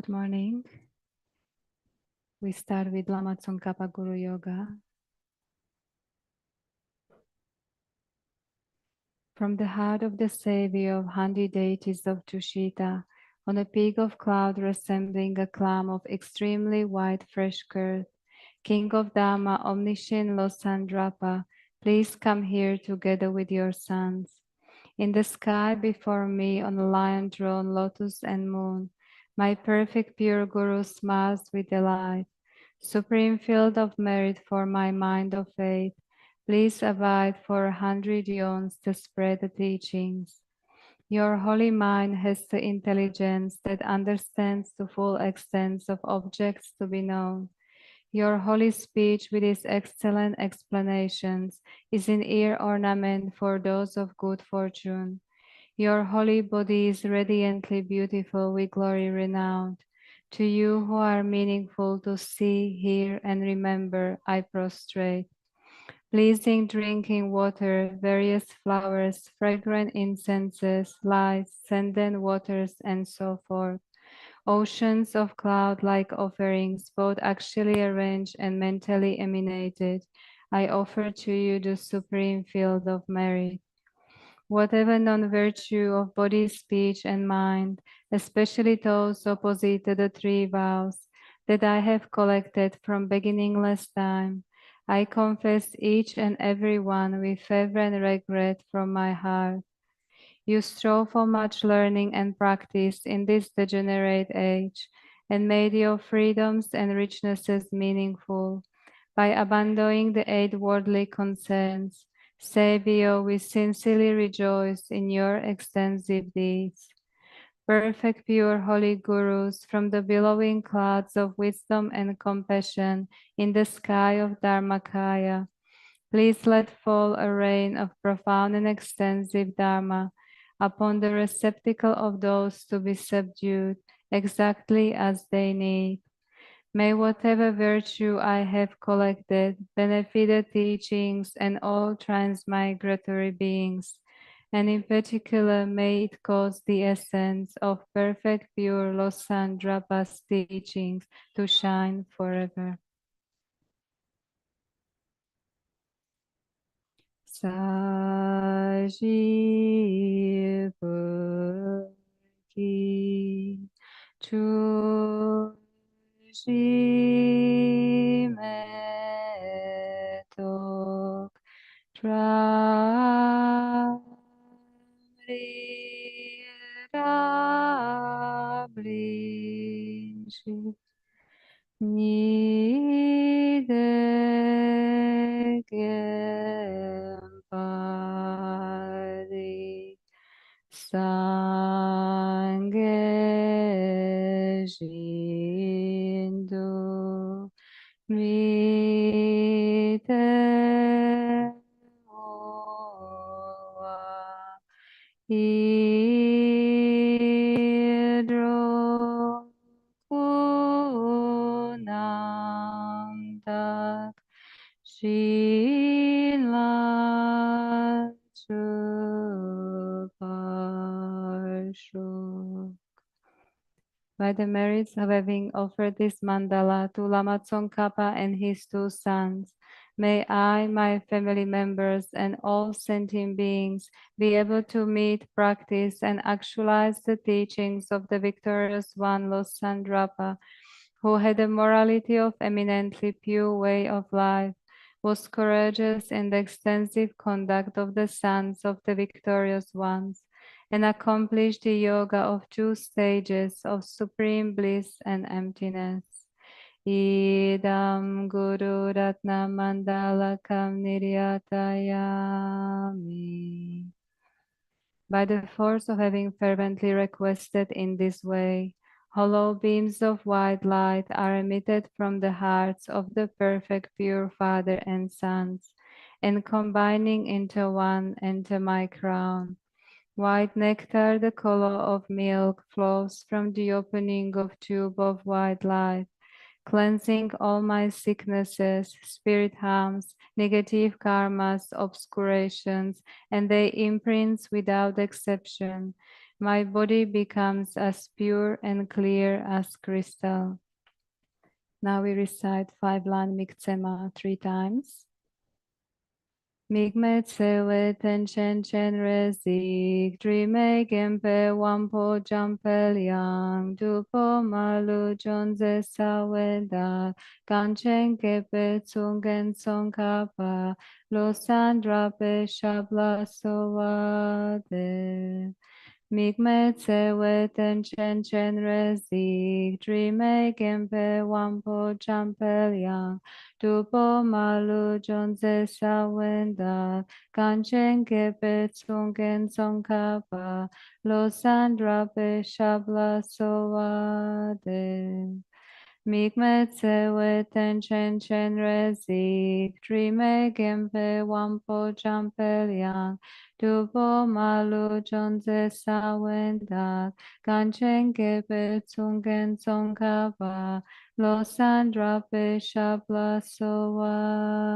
Good morning. We start with Lama Tsongkhapa Guru Yoga. From the heart of the Savior of 100 deities of Tushita, on a peak of cloud resembling a clam of extremely white fresh curd, King of Dharma, omniscient Losandrapa, please come here together with your sons. In the sky before me, on a lion throne, lotus and moon, my perfect pure Guru smiles with delight. Supreme field of merit for my mind of faith, please abide for 100 eons to spread the teachings. Your holy mind has the intelligence that understands the full extent of objects to be known. Your holy speech with its excellent explanations is an ear ornament for those of good fortune. Your holy body is radiantly beautiful with glory renowned. To you who are meaningful to see, hear, and remember, I prostrate. Pleasing drinking water, various flowers, fragrant incenses, lights, scented waters, and so forth. Oceans of cloud-like offerings, both actually arranged and mentally emanated. I offer to you the supreme field of merit. Whatever non-virtue of body, speech, and mind, especially those opposite to the three vows that I have collected from beginningless time, I confess each and every one with fervent regret from my heart. You strove for much learning and practice in this degenerate age, and made your freedoms and richnesses meaningful by abandoning the eight worldly concerns. Savior, we sincerely rejoice in your extensive deeds. Perfect, pure, holy gurus, from the billowing clouds of wisdom and compassion in the sky of Dharmakaya, please let fall a rain of profound and extensive Dharma upon the receptacle of those to be subdued exactly as they need. May whatever virtue I have collected benefit the teachings and all transmigratory beings, and in particular may it cause the essence of perfect pure Losandrapa's teachings to shine forever. Sajipurki Chujimetok Tramrirablishi Nidegempari Sangeshindu Mite Owa Idro Kunamdak Shila Chuparshu. By the merits of having offered this mandala to Lama Tsongkhapa and his two sons, may I, my family members, and all sentient beings be able to meet, practice, and actualize the teachings of the victorious one, Losandrapa, who had a morality of eminently pure way of life, was courageous in the extensive conduct of the sons of the victorious ones, and accomplished the yoga of two stages of supreme bliss and emptiness. Idam Guru Ratna Mandalakam Niryatayami. By the force of having fervently requested in this way, hollow beams of white light are emitted from the hearts of the perfect pure Father and Sons, and combining into one enter my crown. White nectar, the color of milk, flows from the opening of tube of white light, cleansing all my sicknesses, spirit harms, negative karmas, obscurations, and their imprints without exception. My body becomes as pure and clear as crystal. Now we recite 5-line Miktsema 3 times. Mikme tsewe ten chen rezik, drime gempe wampo jampel yang, dupo malu jonze sawenda, ganchen kepe tsungen tsongkapa, losandra pe shabla sowade. Mikme tsewe ten chen rezik, drime gempe wampo jampel yang, Tupo malu jonze sawenda, kanchen kepe tsungen tsongkapa, losandra pe shabla soade. Mikme tsewe ten chen rezik, drime gempe wampo jampeliang, tupo malu jonze sawenda, kanchen kepe tsungen tsongkapa, losandra pe shabla soade.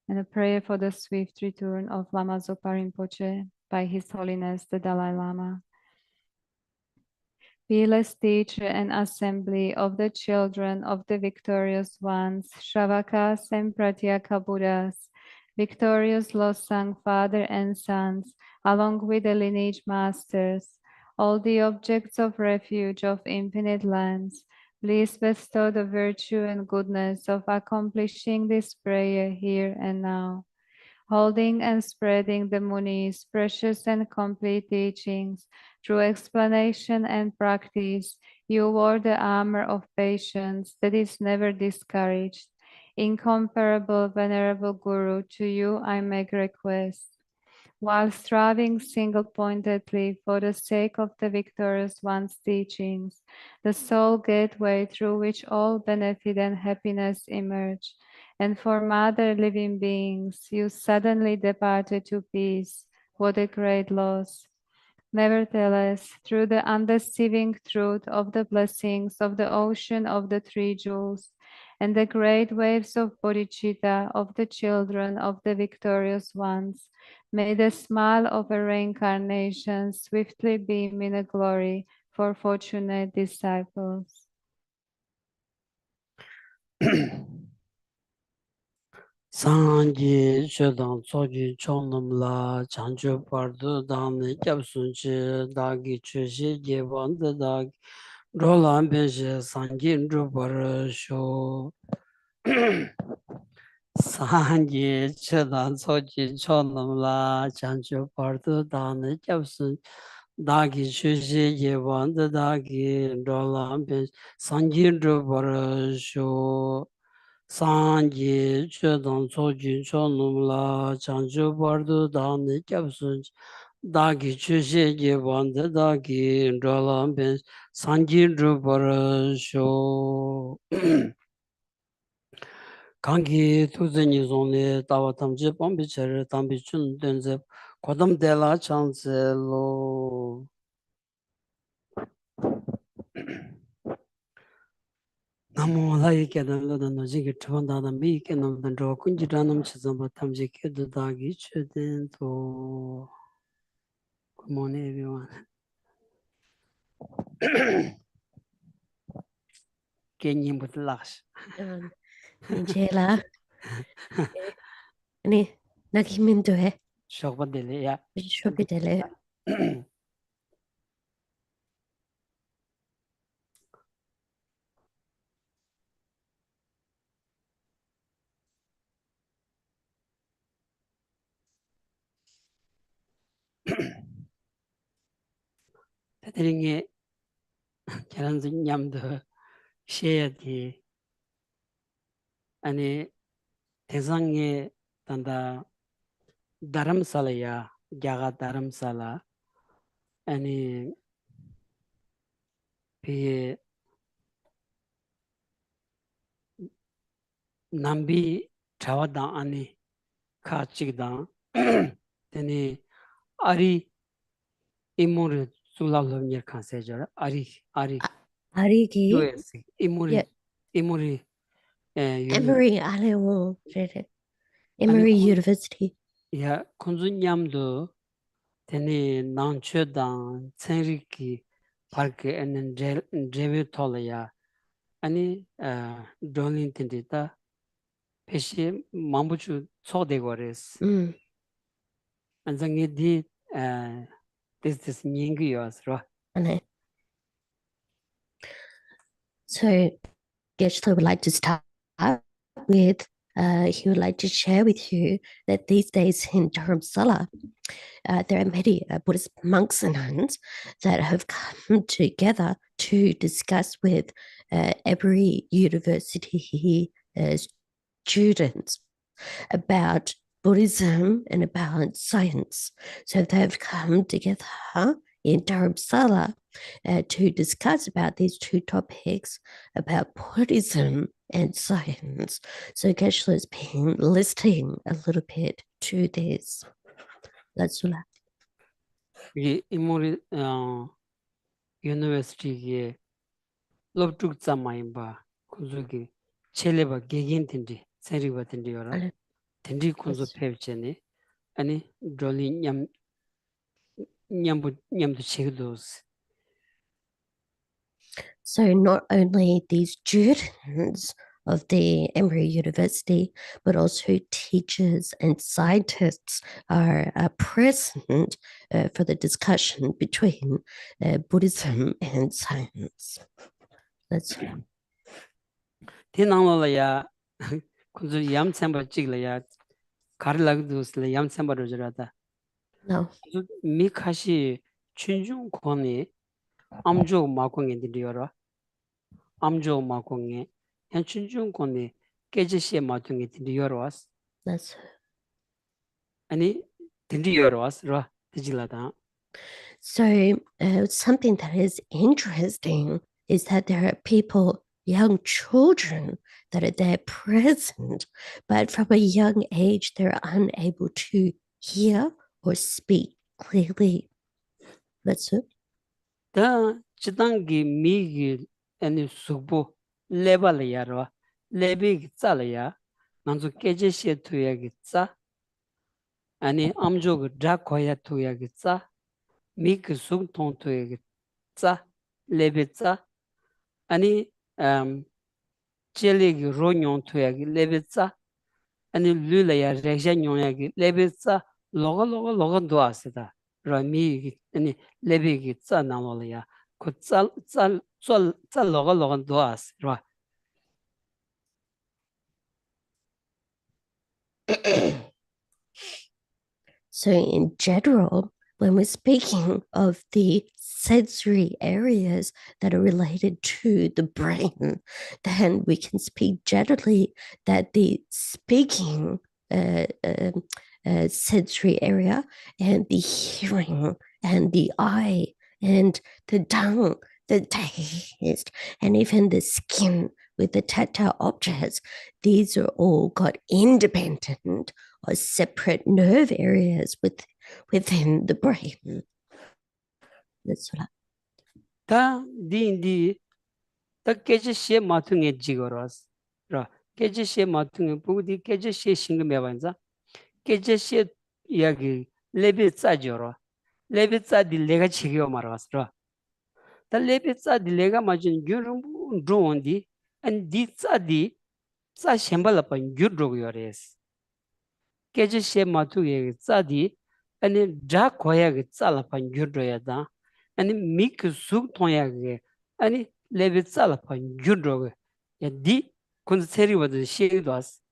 And a prayer for the swift return of Lama Zopa Rinpoche by His Holiness the Dalai Lama. Fearless teacher and assembly of the children of the victorious ones, Shravakas and Pratyeka Buddhas, victorious Losang father and sons, along with the lineage masters, all the objects of refuge of infinite lands, please bestow the virtue and goodness of accomplishing this prayer here and now. Holding and spreading the Muni's precious and complete teachings through explanation and practice, you wore the armor of patience that is never discouraged. Incomparable, venerable Guru, to you I make request. While striving single-pointedly for the sake of the victorious one's teachings, the sole gateway through which all benefit and happiness emerge, and for mother living beings, you suddenly departed to peace. What a great loss! Nevertheless, through the undeceiving truth of the blessings of the ocean of the three jewels and the great waves of bodhicitta of the children of the victorious ones, may the smile of a reincarnation swiftly beam in a glory for fortunate disciples. Sanji Chodang Soji Chonam La Chancho Pardo Dani Japsunchi Dagi Chushi Jebanda Dag Roland Benshi Sanjin Drubar Sho Sanji Chodang Soji Chonam La Chancho Pardo Dani Japsun Dagi Chushi Jebanda Dagi Roland Benshi Sanjin Drubar Sho Sanji Chodang Sojin Chonumla Chancho Bardo Dani Japsun Dagi Chushe Jebanda Dagi Dralam Ben Sanji Drupara Sho Kangi Tuzeni Zone Tawa Tamje Pombicher Tambi Chun Denze Kodam Dela Chancelo Namo Lai Kedam Lodan Nojiki Tuvandana Mi Kenam Dandro Kunjiranam Chizamba Tamji Kedu Dagi Chuden to Good morning everyone. Kenyi Mutlash. Nijela. Ni nakiminto he. Shokbadele ya. Shopitele. Tadringe Charanzi Nyamdo Shayati Ani Tezange Tanda Dharamsala ya Jaga Dharamsala Ani P Nambi Travada Ani Kachigda Teni Ari Imur Sulalo near Kansejara Ari Ariki. US Imuri Emory Alewo. Emory 아니 University. 야 콘준냠도 Teni nangchodang tsenriki parke enen drevi tolaya. Ani drolin tindita peshi mambuchu tsodegores. Anzangi di this nyingi yosro. So Geshe would like to start with, he would like to share with you that these days in Dharamsala, there are many Buddhist monks and nuns that have come together to discuss with every university students about Buddhism and about science. So they've come together in Dharamsala to discuss about these two topics about Buddhism and science. So Geshe has been listening a little bit to this. That's all. 이 이모리 유니버시티에 롭tuk tsamaimba kunzuki cheleba gegin tindi seriba tindi yora tindi kunzu pevchene ani droli nyamdu chigdos. So not only these students of the Emory University, but also teachers and scientists are present for the discussion between Buddhism and science. That's Tinangolaya kunzu yam tsamba chiglaya karilagdusla yam tsamba rojarata. no. Mikashi chunjung koni amjo makonge tindi yora. Amjo makonge yan chunjung koni kejeshe matunge tindi yorwas. That's Ani tindi yorwas ra tijilata. so something that is interesting is that there are people, young children, that are there present, but from a young age, they're unable to hear or speak clearly. That's it. 다 지당기 미기 아니 수보 레벨 야로 레비기 짜려야 만주 깨제시에 투야기 짜 아니 암조그 드라코야 투야기 짜 미그 숙통 투야기 짜 레베 짜 아니 젤리기 로뇽 투야기 레베 짜 아니 룰라야 레제뇽야기 레베 짜 로가 도아스다 라미 아니 레베기 짜 나올이야 logan doas, right? So in general, when we're speaking of the sensory areas that are related to the brain, then we can speak generally that the speaking sensory area and the hearing and the eye and the tongue, the taste, and even the skin with the tactile objects, these are all got independent or separate nerve areas within the brain. That's what 다 디인디 다 깨지시에 마퉁에 지거라스 라 깨지시에 마퉁에 부디 깨지시에 신금해 반자 깨지시에 이야기 레베 짜죠라 레베 짜디 내가 지겨 말았어 다 레베 짜디 내가 맞은 규름 드론디 안디 짜디 짜 셴발라판 규르고요레스 깨지시에 마퉁에 짜디 아니 자 고야게 짜라판 규르야다 아니 미크 숙통야게 아니 레베 짜라판 규르고 야디 콘세리워드 시에도스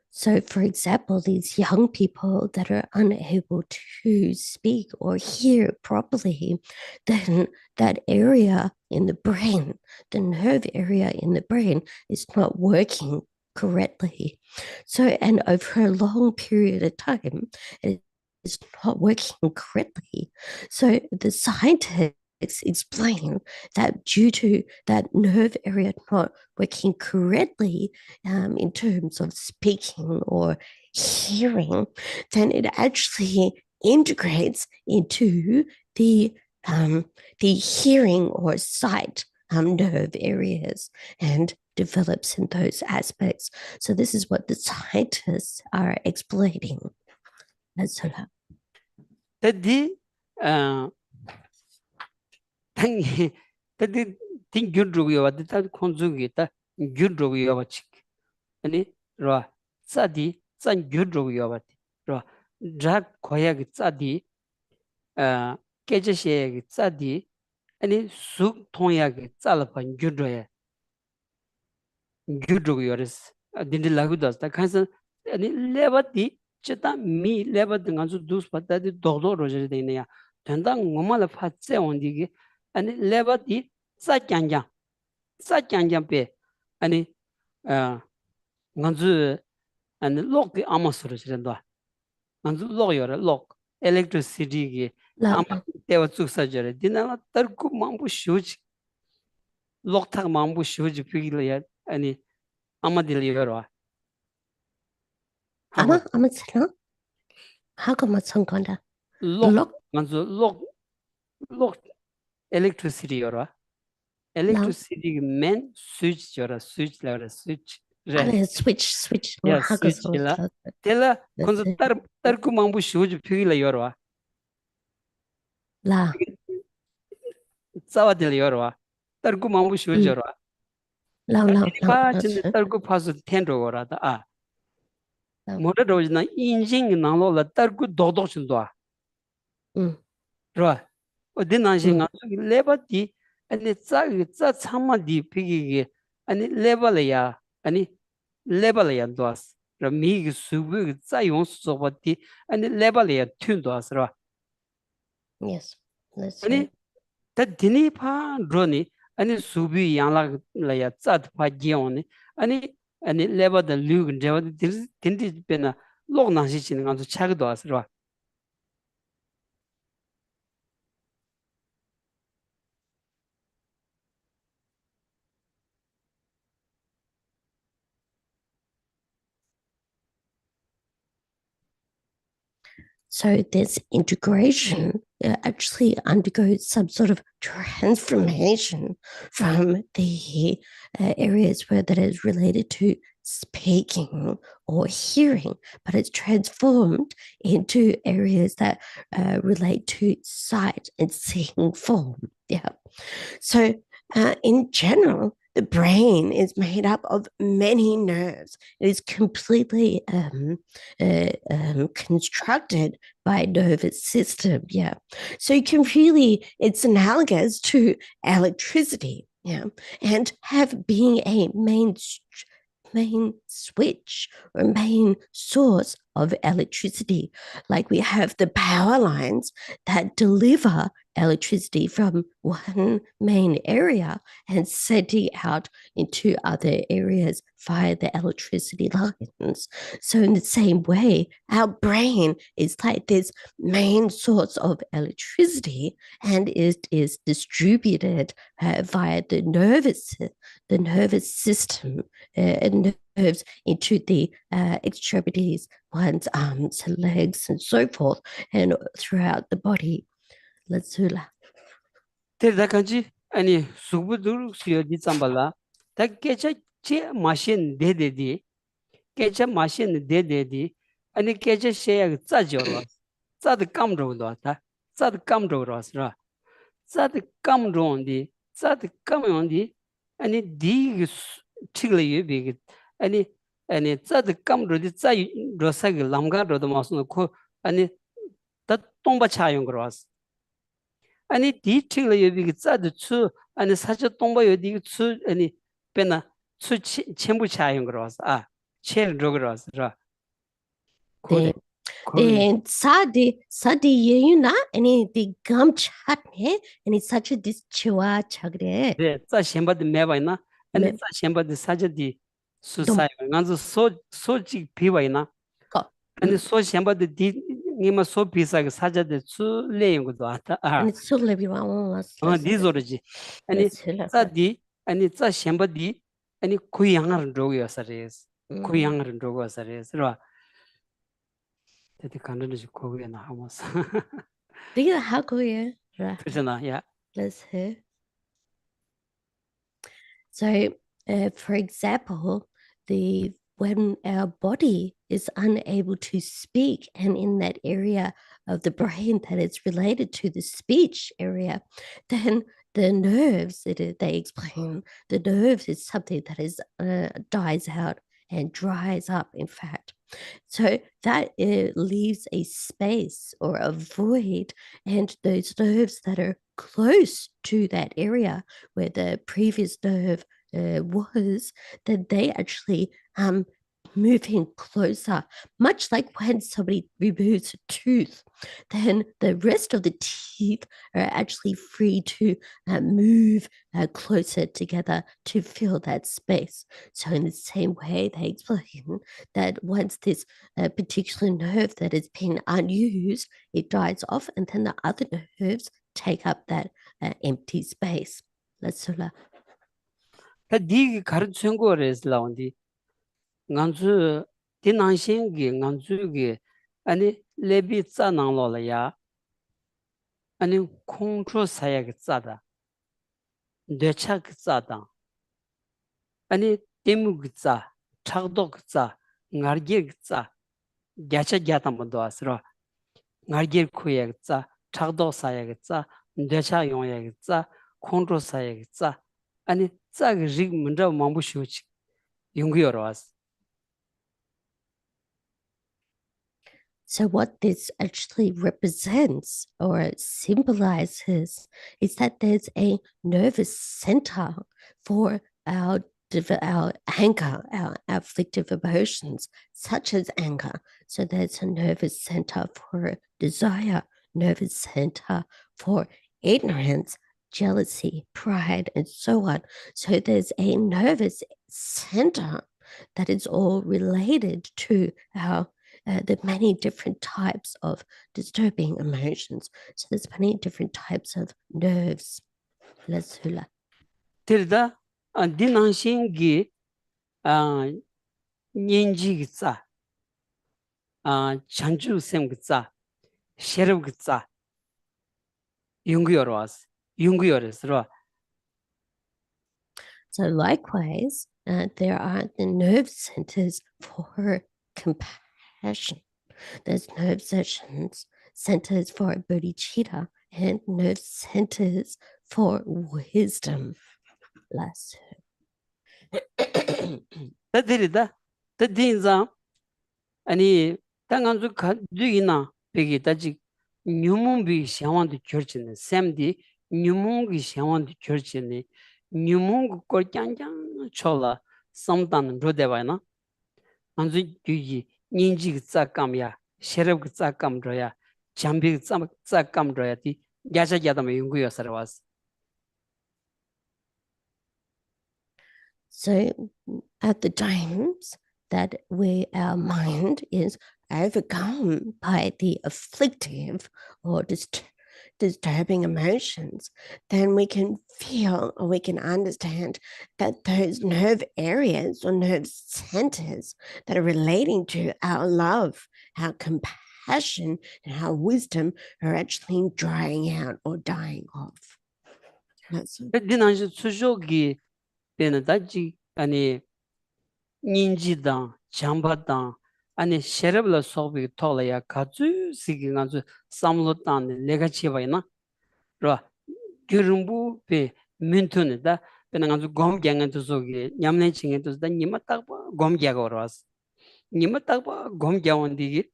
So, for example, these young people that are unable to speak or hear properly, then that area in the brain, the nerve area in the brain, is not working correctly. So, and over a long period of time, it is not working correctly. So, the scientists explain that due to that nerve area not working correctly in terms of speaking or hearing, then it actually integrates into the hearing or sight nerve areas and develops in those aspects. So this is what the scientists are explaining. That's so. Tadi, tadi ting gyud rogu yawa, tadi konzungi ta gyud rogu yawa chik. Ani rwa, tsadi, tsan gyud rogu yawa ti. Rwa, dra koya ki tsadi, keja sheya ki tsadi, ani suk tonya ki tsalapa gyud roya. Gyud rogu yawaris. Dindi lagu das. Ta kansan, ani leba di, chita mi leba di nganzu dus pa, tadi dogdo roja di ya. Tanda ngoma la pa tse ondi ki, ani leba di tsa kyang pe, ani nganzu ani lok ki ama suru chirindwa. Nganzu lok yore, lok, electricity ki ama tewa tsuksa jore. Dina la tarku mambu shuji, lok tak mambu shuji pigila ya, ani ama dili yorwa. Ama tsana? Hako matsangkonda? Lok, nganzu lok electricity yorwa. Electricity main switch yora, switch la switch. Switch. Yeah, switch la. Tela konza tarku mambu shuji pigila yorwa. La. Tsawa dili yorwa. Tarku mambu shuji yorwa. La. Pa chinde tarku pasu tenro yorwa da. Moda roji na injing nanglo la tarku dodok chindwa. Rwa. Odi nangshin nga suki leba di, ani tsa tsama di pigi ki, ani leba la ya duwas. Rwa mii ki sugu ki tsa yung soba di, ani leba la ya tun duwas rwa. Yes, that's Ani ta dini pa ro ni, ani sugu yang la ya tsa pa giyon ni, ani leba da liu ki drewa di, dindi pena lok nangshi chini nga su chag duwas rwa. So this integration actually undergoes some sort of transformation from the areas where that is related to speaking or hearing, but it's transformed into areas that relate to sight and seeing form. Yeah. So in general, the brain is made up of many nerves. It is completely constructed by nervous system. Yeah. So you can really, it's analogous to electricity. Yeah. And have being a main switch or main source of electricity. Like we have the power lines that deliver electricity from one main area and sending out into other areas via the electricity lines. So in the same way, our brain is like this main source of electricity, and it is distributed via the nervous system and nerves into the extremities, one's arms and legs and so forth, and throughout the body. Let's do that. Terda kanchi, ani subudur suyo di tsambala, ta kecha che mashin de, kecha mashin de, ani kecha sheya tsa jorwa, tsa de kam rogwa ta, tsa de kam rogwa sra, tsa de kam rondi, tsa de kam yondi, ani di chigla yu bigi, ani tsa de kam rodi, tsa rosa gi lamga rodo maso ko, ani ta tongba cha yung gros. 아니 디팅을 여기 짜도 추 아니 사저 동바 여기 추 아니 배나 추 전부 차용 거라서 아 제일 로그라서 고래 Then sadi yuna and the gum chatne and it's such a this chua chagre. 네짜 셴바드 매바이나 아니 짜 셴바드 사저디 수사이 간저 소지 비바이나 아니 소 셴바드 디 니마 소 비사가 사저데 추 레용 것도 왔다 아 and it's so everyone was 디조르지 아니 짜디 아니 짜 셴바디 아니 고양을 로고여서레스 고양을 로고여서레스라 되게 간단히 고고에 나와서 되게 하고요. 그잖아 야 Let's hear. So, for example, when our body is unable to speak, and in that area of the brain that is related to the speech area, then the nerves, they explain, the nerves is something that is dies out and dries up, in fact. So that leaves a space or a void, and those nerves that are close to that area where the previous nerve was, then they actually moving closer, much like when somebody removes a tooth, then the rest of the teeth are actually free to move closer together to fill that space. So in the same way, they explain that once this particular nerve that has been unused, it dies off, and then the other nerves take up that empty space. Let's 다 네가 가르친 거래서 나온디 nganzu dinangxingi nganzugi ani lebi tsa nanglo la ya ani kongchu saya ge tsa da decha ge tsa da ani demu ge tsa chagdo ge tsa ngarge ge tsa gyacha gyata mo do asro ngarge kuya ge tsa chagdo saya ge tsa decha yongya ge tsa kongchu saya ge tsa ani tsa ge rig munda mambu shuchi yungu yorwas. So what this actually represents or symbolizes is that there's a nervous center for our anger, our afflictive emotions, such as anger. So there's a nervous center for desire, nervous center for ignorance, jealousy, pride, and so on. So there's a nervous center that is all related to our the many different types of disturbing emotions. So there's many different types of nerves. Tirda dinangxingi nyenji gi tsa chanchu sem gi tsa sherab gi tsa yungu yorwas yungu yores ro. So likewise, there are the nerve centers for compassion. There's nerve centers for bodhicitta, and nerve centers for wisdom. Last. Tirda dinza ani tanganzu ka duina pegi taji nyumumbi shawandi churchine semdi nyumungi shawandi churchine nyumungu korkyangkyang chola samdan rodevana anzu gyugi ninji gi tsa kamya sherab gi tsa kamdroya chambi gi tsa kamdroya ti gyacha gyadama yungu yosarwas. So at the times that our mind is overcome by the afflictive or disturbing emotions, then we can feel or we can understand that those nerve areas or nerve centers that are relating to our love, our compassion, and our wisdom are actually drying out or dying off. 다지 아니 닌지당 잠바당 아니 셰르블 소비 톨야 가주 시기간주 삼로단 내가 치바이나 로 규rum부 베 민투네다 베나간주 곰갱한테 소기 냠네 칭한테 다 니마딱 곰갸가 오라스 니마딱 곰갸원디기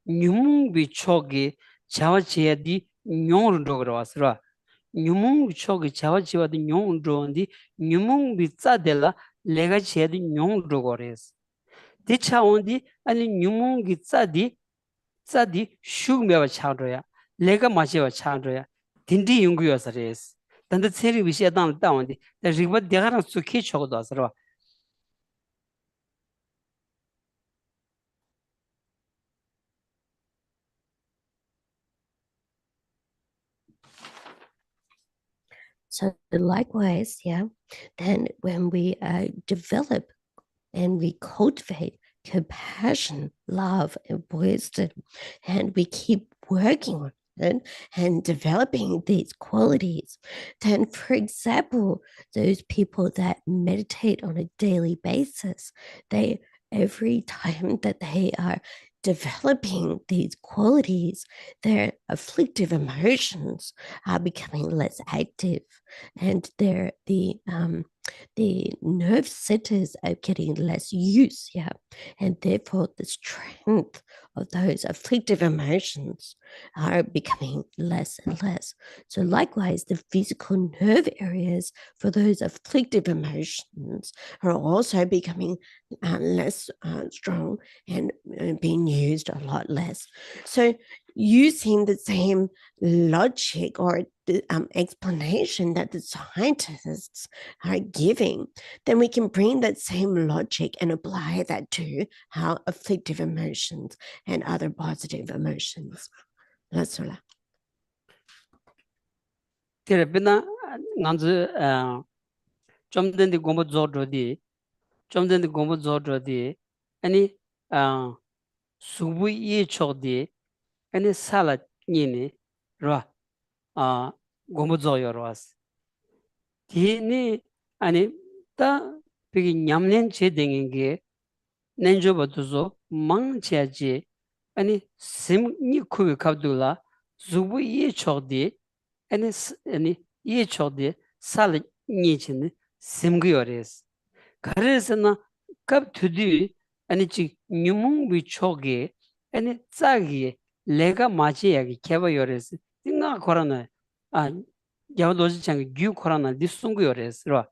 뉴뭉비 초기 자와치야디 뇽르도 그러와스라 nyumung chogi chawa chiwa di nyung drondi nyumung bi tsa dela lega chiya di nyung drogores di chawondi ani nyumung gi tsa di shug mewa chadroya lega machiwa chadroya dindi yungu yosares tanda tseri vishiya dan tawondi da rigba degara sukhi chogodo asarwa. So likewise, then when we develop and we cultivate compassion, love, and wisdom, and we keep working and developing these qualities, then, for example, those people that meditate on a daily basis, every time that they are developing these qualities, their afflictive emotions are becoming less active, and the nerve centers are getting less use, and therefore the strength of those afflictive emotions are becoming less and less. So likewise, the physical nerve areas for those afflictive emotions are also becoming less strong and being used a lot less. So using the same logic or the explanation that the scientists are giving, then we can bring that same logic and apply that to how afflictive emotions and other positive emotions. That's all. Tirabina Nanzu Jomden the Gombo Zodrodi, Jomden the Gombo Zodrodi, any Subu Yi Chodi, any salad yini, Ra Gombo Zoyoras. Tini ani ta pigi nyamnen che dengingi nenjo batuzo mang che ani sim ni kubi kabdula zubu ye chogdi ani ye chogdi sal ni chin simgu yores karesana kab tudi ani chi nyumung bi choge ani tsagi lega machi yagi keba yores dinga korana 야도지 창 규 코로나 디송고요레스로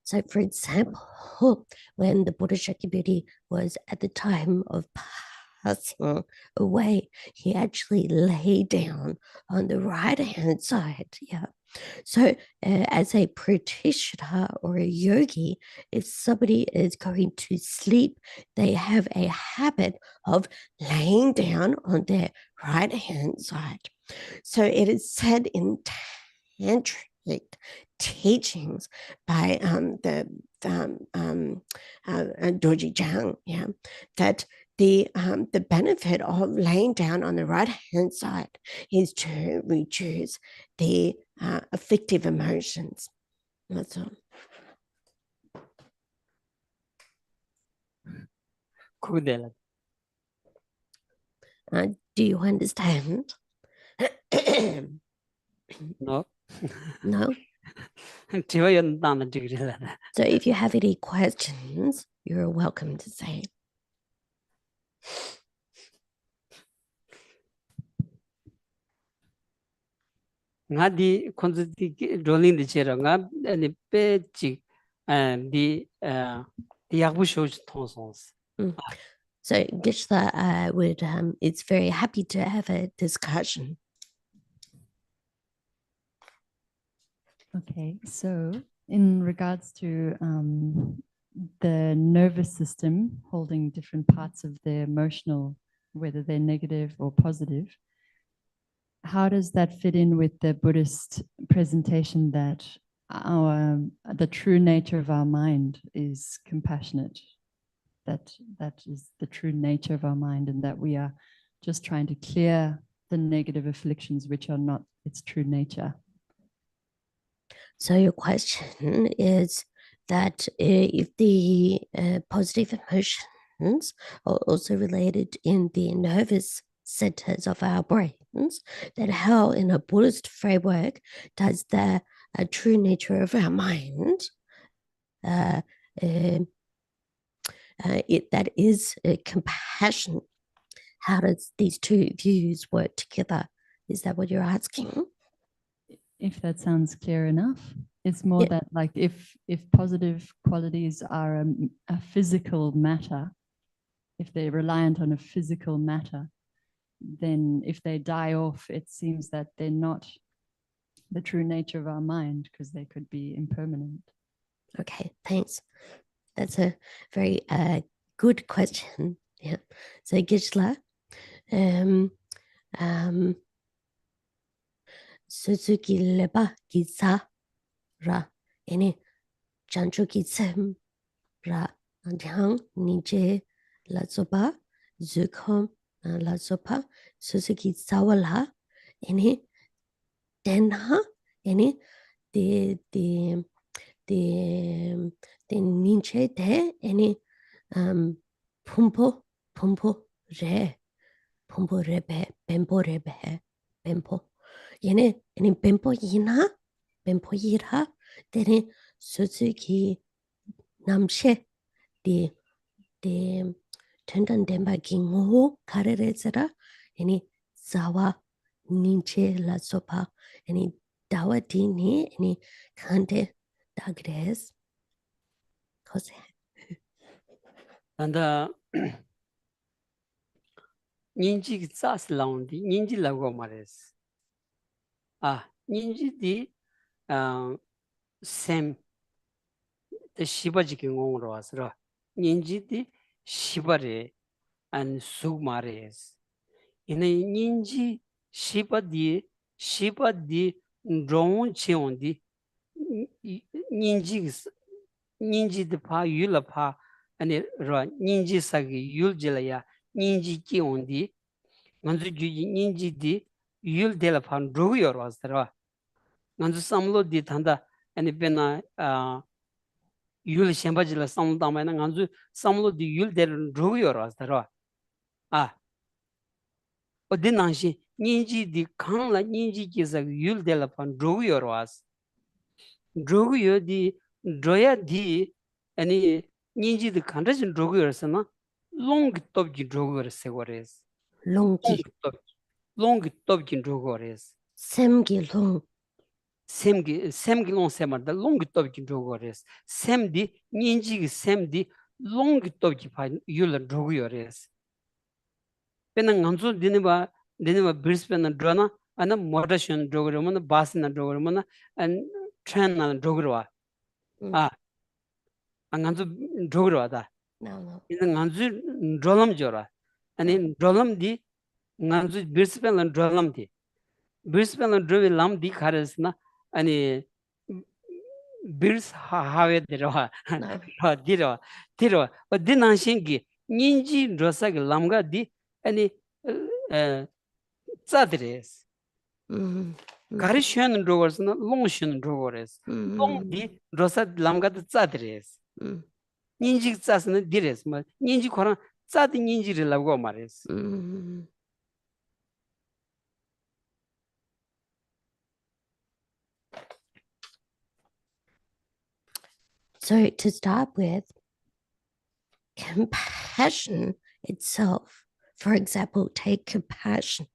So, for example, when the Buddha Shakyamuni was at the time of passing away, he actually lay down on the right-hand side. So, as a practitioner or a yogi, if somebody is going to sleep, they have a habit of laying down on their right-hand side. So, it is said in tantric teachings by Dorji Zhang, that the benefit of laying down on the right hand side is to reduce the afflictive emotions. That's all. Do you understand? No. No? So if you have any questions, you're welcome to say. Ngadi konziti rolling the chair nga ani pe chi di yakbu show tonsons. So Geshe would it's very happy to have a discussion. Okay, so in regards to the nervous system holding different parts of the emotional, whether they're negative or positive, how does that fit in with the Buddhist presentation that the true nature of our mind is compassionate? That is the true nature of our mind, and that we are just trying to clear the negative afflictions which are not its true nature. So your question is that if the positive emotions are also related in the nervous centers of our brains, then how in a Buddhist framework does the true nature of our mind that is compassion, how does these two views work together? Is that what you're asking? If that sounds clear enough. It's more that like if positive qualities are a physical matter, if they're reliant on a physical matter, then if they die off, it seems that they're not the true nature of our mind, because they could be impermanent. Okay, thanks. That's a very good question. Yeah. So Geshe, Suzuki leba gisa ra any jancho ki tsem ra anjang nije la sopa zukom la sopa suzuki sawala any tenha any the ninche te any pumpo re be bempo re be bempo yene any bempo yira tene suzuki namshe the tendan demba kingo karerezera any zawa ninche la sopa any dawa dini any kante dagres cause and ninji tsas laundi ninji lago mares ninji di sem the shibaji ki ngongro asra ninji di shibare and sugmares in ninji shiba di drone cheondi ninji de pa yula pa and ra ninji sagi yul jelaya ninji ki ondi manzu ji ninji di yul de la pan ro yor wasra manzu samlo di thanda and bena yul shembaji la samlo da mana manzu samlo di yul de ro yor wasra odinanshi ninji di kan la ninji ki sagi yul de la pan ro yor was drogu di droya di ani ninji di kandrajin drogu yorsana long topji drogu yorse gores longi long topji drogu gores semgi long semgi long semarda long topji drogu gores semdi ninji gi semdi long topji pa yula drogu yores pena nganzo diniba brisbane drona ana motorshon drogu romana basina drogu romana and train na drogu wa nganzu drogu wa da no ina nganzu drolam jora ani drolam di nganzu brisbane lan drolam di brisbane lan drovi lam di kharesna ani birs hawe dirwa ha dirwa dinan shingi ninji rosa gi lamga di ani tsadres gari shön drogorsna long shön drogores long di rosa lamga di tsadres ninji tsasna dires ma ninji khora tsadi ninji re labgo mares so to start with, compassion itself, for example, take compassion,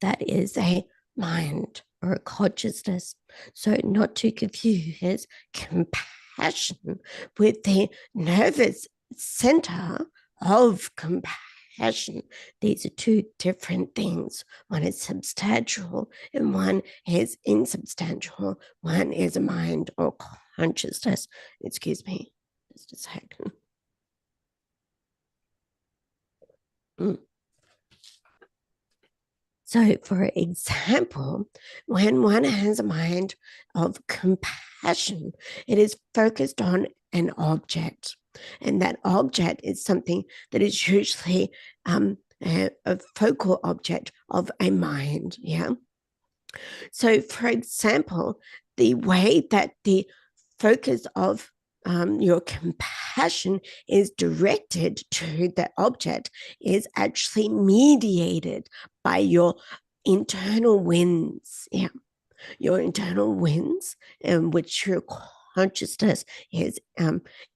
that is a mind or a consciousness. So not to confuse compassion with the nervous center of compassion. These are two different things. One is substantial and one is insubstantial. One is a mind or consciousness. Excuse me, just a second. So, for example, when one has a mind of compassion, it is focused on an object, and that object is something that is usually a focal object of a mind. Yeah. So, for example, the way that the focus of your compassion is directed to the object is actually mediated by your internal winds. Yeah, your internal winds, in which your consciousness is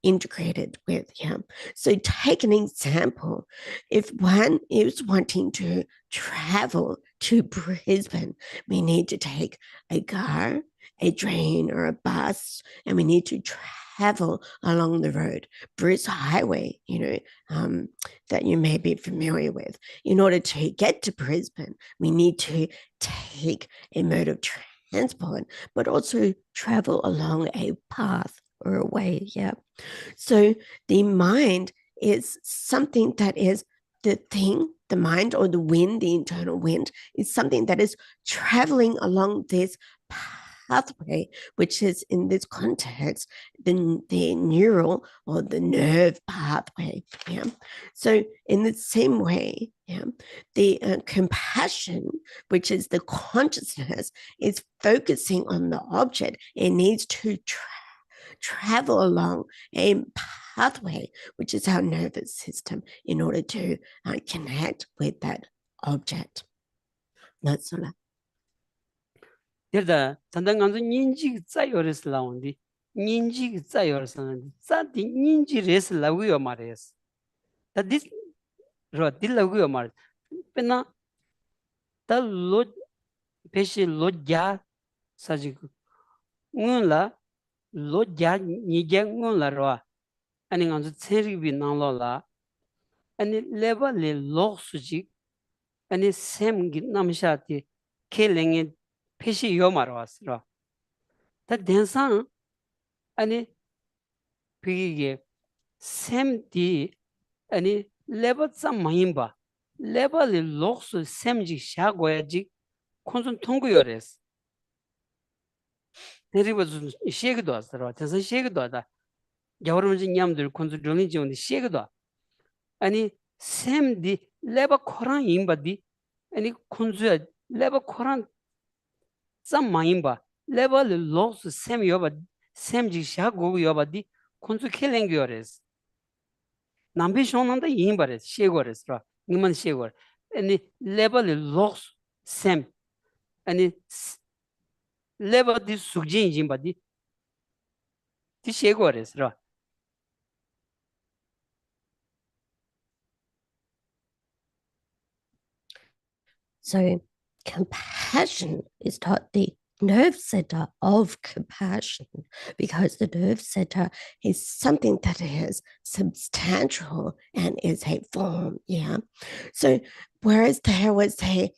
integrated with. Yeah. So take an example. If one is wanting to travel to Brisbane, we need to take a car, a train, or a bus, and we need to travel along the road, Bruce Highway, that you may be familiar with. In order to get to Brisbane, we need to take a mode of transport, but also travel along a path or a way. Yeah. So the mind is something that is the thing, the mind or the wind, the internal wind is something that is traveling along this pathway, which is in this context, the neural or the nerve pathway. Yeah. So in the same way, yeah, the compassion, which is the consciousness, is focusing on the object. It needs to travel along a pathway, which is our nervous system, in order to connect with that object. That's all. There, Tandanganzo Ninji Zayoris Laundi, Ninji Zayoris, Zadi Ninji Res Laguio Mares. That this Rodilaguio Mares. Pena, the Lord Pesci Lodja Sajiku. Unla, Lodja Nijan La Roa, and in on the Terribi Nalola, and it level le Losuji, and it same Namshati, killing it Pesci Yomaros. That dancer, and it 샘디 아니 레버 좀 마임바 레버리 록스 샘지 샤고야지 콘슨 통구요레스 데리버즈 시에기도 왔어요. 대선 시에기도 하다 여러분들 냠들 콘슨 존이지 온디 시에기도 아니 샘디 레버 코란 임바디 아니 콘즈 레버 코란 좀 마임바 레버리 록스 샘 요바 샘지 샤고 요바디 콘즈 켈랭요레스 남비 쇼는데 이임바레 시에고레스라 니만 시에고 아니 레벨 록스 샘 아니 레벨 디 숙진 임바디 디 시에고레스라 So compassion is not the nerve center of compassion, because the nerve center is something that is substantial and is a form. Yeah. So whereas there was the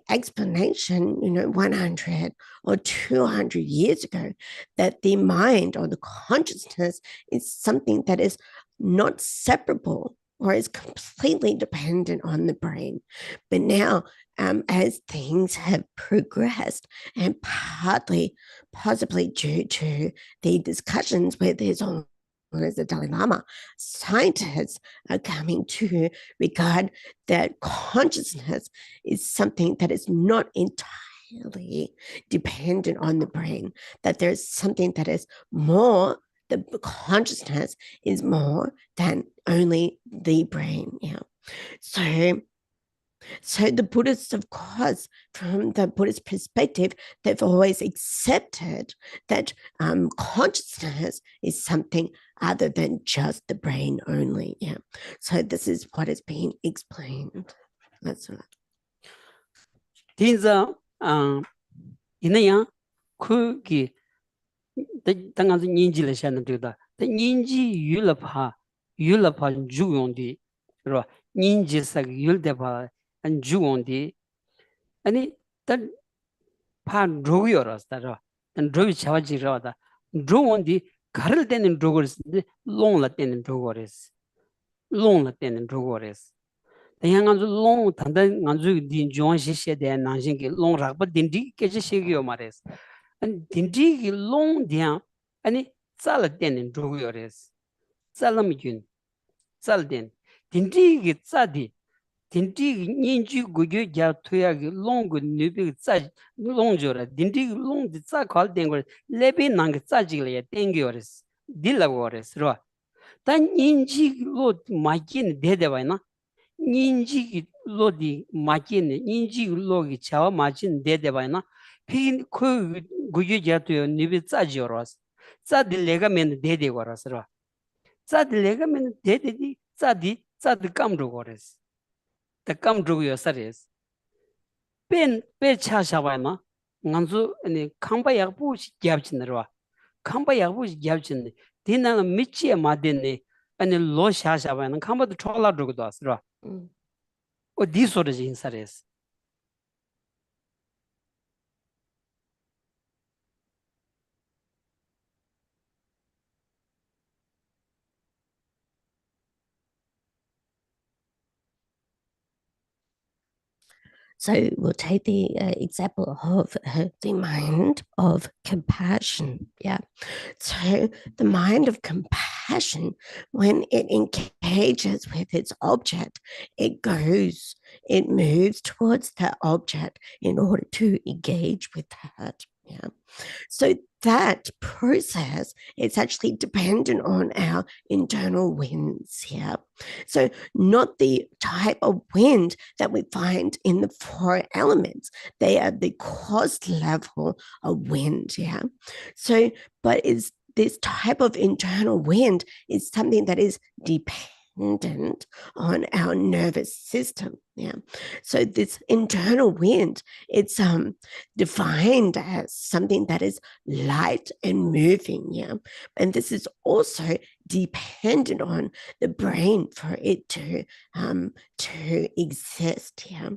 explanation, 100 or 200 years ago, that the mind or the consciousness is something that is not separable or is completely dependent on the brain. But now, as things have progressed, and partly possibly due to the discussions with His Holiness the Dalai Lama, scientists are coming to regard that consciousness is something that is not entirely dependent on the brain, that there's something that is more, the consciousness is more than only the brain. Yeah. So the Buddhists, of course, from the Buddhist perspective, they've always accepted that consciousness is something other than just the brain only. Yeah. So this is what is being explained. That's right. 딘자 이내야 그기 당한지 닌지를 샤는 되다 닌지 율라파 주용디 그러 닌지삭 율대파 안 주용디 아니 단파 로요라스다라 단 로이 차와지라다 로원디 가를 때는 로거스 롱라 때는 로거레스 롱라 때는 로거레스 대양한주 롱 단단 간주 딘종 시시대 난신기 롱 락바 딘디 깨지 시기요 말레스 안 딘디기 롱 디야 아니 쌀 때는 로거레스 쌀람이균 쌀된 딘디기 짜디 딘디 닌지 고교 자 토야기 롱고 느비 짜 롱조라 딘디 롱디 짜 칼된 거 레비 난게 짜지래 땡겨레스 딜라고레스 로 단 닌지 로 마긴 데데바이나 닌지 로디 마긴 닌지 로기 차와 마진 데데바이나 피 고교 자 토야 느비 짜지어라스 짜딜레가 멘 데데고라스로 짜딜레가 멘 데데디 짜디 깜로고레스 the come to your service. Pen Chashavana, Nanzu and Kamba Yabush Gabchinera, Kamba Yabush Gabchin, Dina Michi Madine, and the Lo Shashavan, and Kamba the Trolla Drugdasra. Or this sort of in service. So we'll take the example of the mind of compassion. Yeah. So the mind of compassion, when it engages with its object, it moves towards that object in order to engage with that. Yeah. So that process is actually dependent on our internal winds here. So not the type of wind that we find in the four elements. They are the cost level of wind. Yeah. So, but is this type of internal wind is something that is dependent on our nervous system. Yeah. So this internal wind, it's defined as something that is light and moving. Yeah. And this is also dependent on the brain for it to exist. Yeah.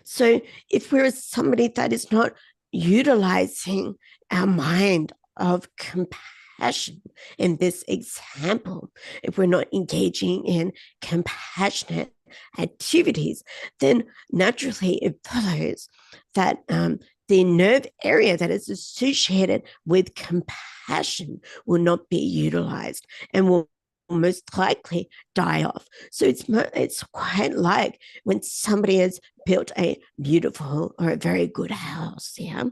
So if we're somebody that is not utilizing our mind of compassion in this example, if we're not engaging in compassionate activities, then naturally it follows that the nerve area that is associated with compassion will not be utilized and will most likely die off. So it's quite like when somebody has built a beautiful or a very good house, yeah,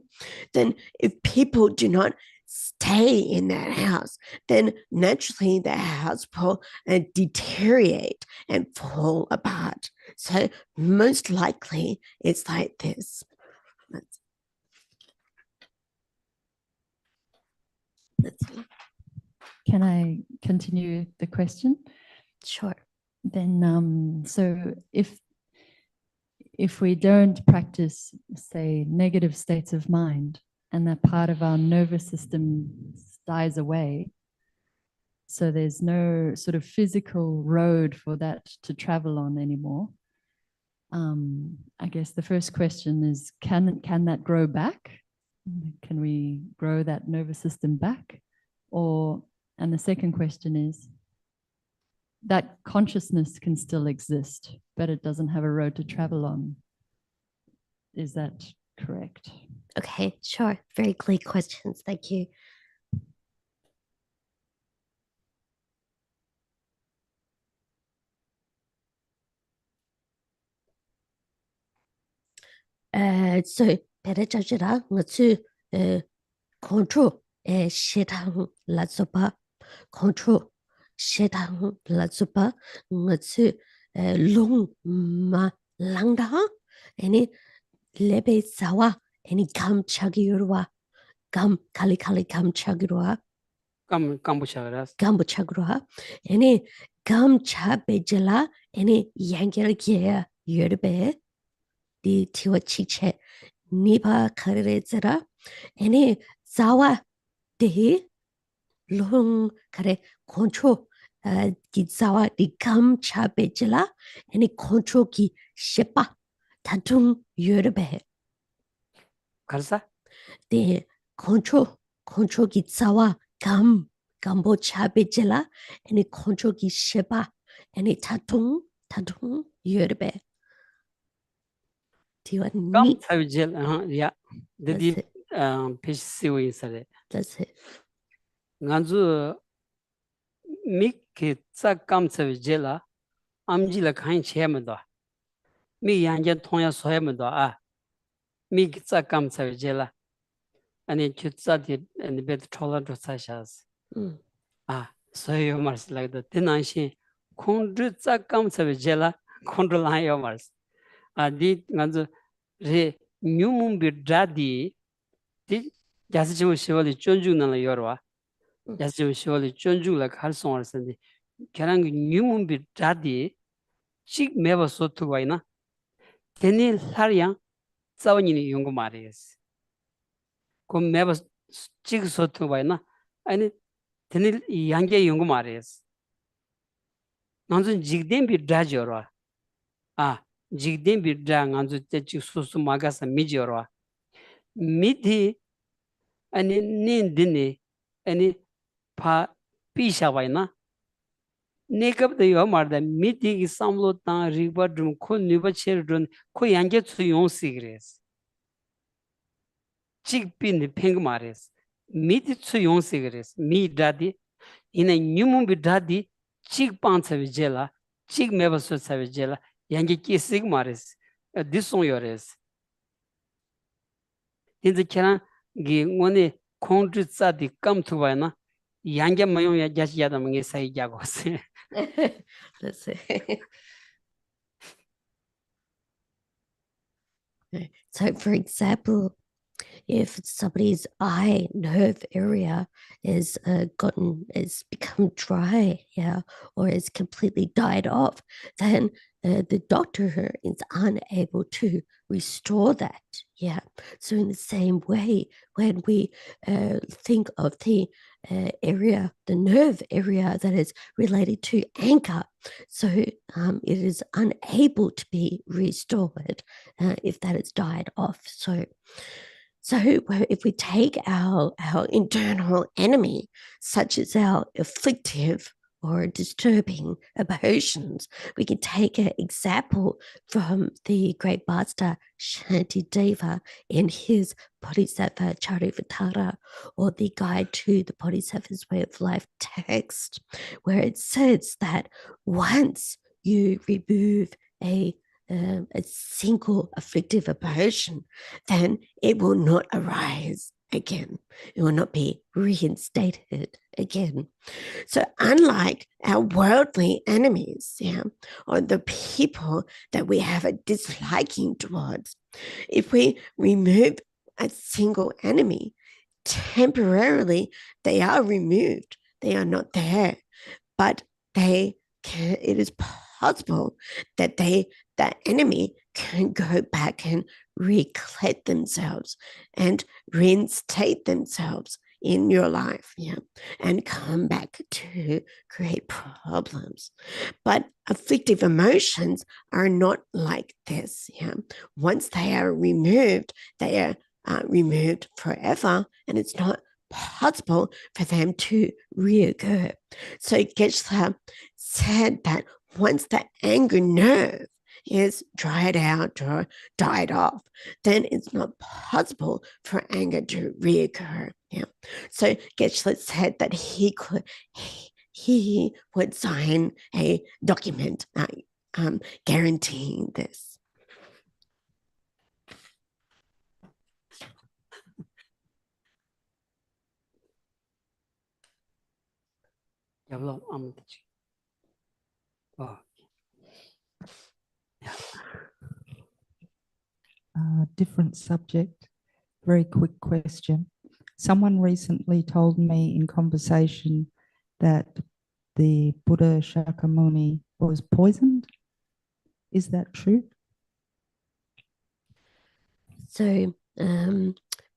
then if people do not stay in that house, then naturally the house will deteriorate and fall apart. So most likely it's like this. Can I continue the question? Sure. Then, so if we don't practice, say, negative states of mind, and that part of our nervous system dies away, so there's no sort of physical road for that to travel on anymore. I guess the first question is, can that grow back? Can we grow that nervous system back? And the second question is, that consciousness can still exist, but it doesn't have a road to travel on. Is that correct? Okay, sure. Very clear questions. Thank you. So better judge it out. Let's control shitang latsopa control shitang latsopa let's long ma langda any lebe sawa any kam chagirwa gam kali kam chagirwa gambuchagirwa any gam cha bejala any yangira kia yerbe di tiwa chiche nipa karezera any zawa de long kare control ki zawa di gam cha bejala any control ki shepa tatung yerbe Karsa? de control ki zawa gambo cha bejala any control ki shepa any tatung yerbe tiwa ni Yeah. The page sewi sare. that's it. Nganzu mik tsa kam jela amji la khain chemdo. Mi yanjan thoya soyamdo mik tsa kam jela. Ani chutsa di and bet thola to sashas. Soyo mars like the tinanshi kondru tsa kam jela kondru la yo mars. Di nganzu re nyumum bi dradi di jasiju shivali chonju na la yorwa. Jasiju shivali chonju la khalson arsandi. Kerang nyumum bi dradi chik meba sotu waina. Teni laryang tsawani yungu maris. Kum meba chik sotu waina. Ani teni yangye yungu maris. Nganzu jigden bi dradi yorwa. Jigden bi dradi nganzu chik susu magasa miji yorwa. Midi ani nin dini ani pa pisha waina Negab the Yomarda, Midi Samlo Tan, Riba Drum, Ko Nuba Children, Ko Yanget to Yon Cigarettes. Chick pin the Pingmares, Midi to Yon Cigarettes, me daddy, in a Numumbi daddy, Chick Pants Savigella, Chick Mevas Savigella, Yangi Sigmares, this on yours. In the Kara, Gingone, Condrits the come to Vana, Yanga Mayoya Yadam say Jagos. That's it. So, for example, if somebody's eye nerve area is become dry, yeah, or is completely died off, then the doctor is unable to restore that. Yeah. So in the same way, when we think of the area, the nerve area that is related to anger, so it is unable to be restored if that is died off. So if we take our internal enemy, such as our afflictive or disturbing emotions, we can take an example from the great master Shantideva in his Bodhisattva Charivatara, or the Guide to the Bodhisattva's Way of Life text, where it says that once you remove a single afflictive emotion, then it will not arise again. It will not be reinstated again. So unlike our worldly enemies, yeah, or the people that we have a disliking towards, if we remove a single enemy, temporarily they are removed. They are not there, but it is possible that that enemy can go back and recollect themselves and reinstate themselves in your life, yeah, and come back to create problems. But afflictive emotions are not like this, yeah. Once they are removed, they are removed forever, and it's not possible for them to reoccur. So Geshe said that once the anger nerve is dried out or died off, then it's not possible for anger to reoccur. Yeah. So Geshe said that he would sign a document guaranteeing this. Different subject, very quick question. Someone recently told me in conversation that the Buddha Shakyamuni was poisoned. Is that true? So,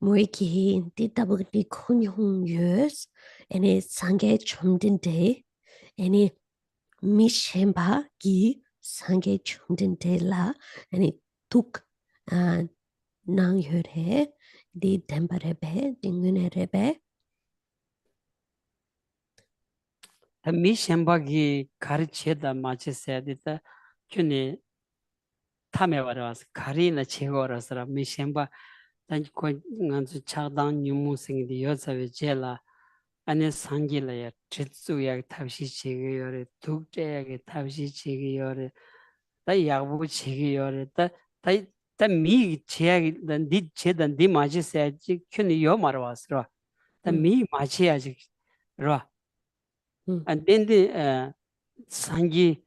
Moiki did double the kunyong years, and it's sange chumdinde, and it mishemba gi sange chumdinde la, and it took nang yure, the temperebe, dingunerebe. The Mishambagi Karicheda Machi said it, Juni Tamevaras, Karina Chigorasra, Mishamba, then Chadang Yumu sing the Yosa Vijela, and a Sangila, Chitsuya Tashi Chigore, Tukjag Tashi Chigore, the Yabu Chigore, the me check, then did ched and Dimaji said, Kuni Yomarwas, the me Machi Ra. And then the Sangi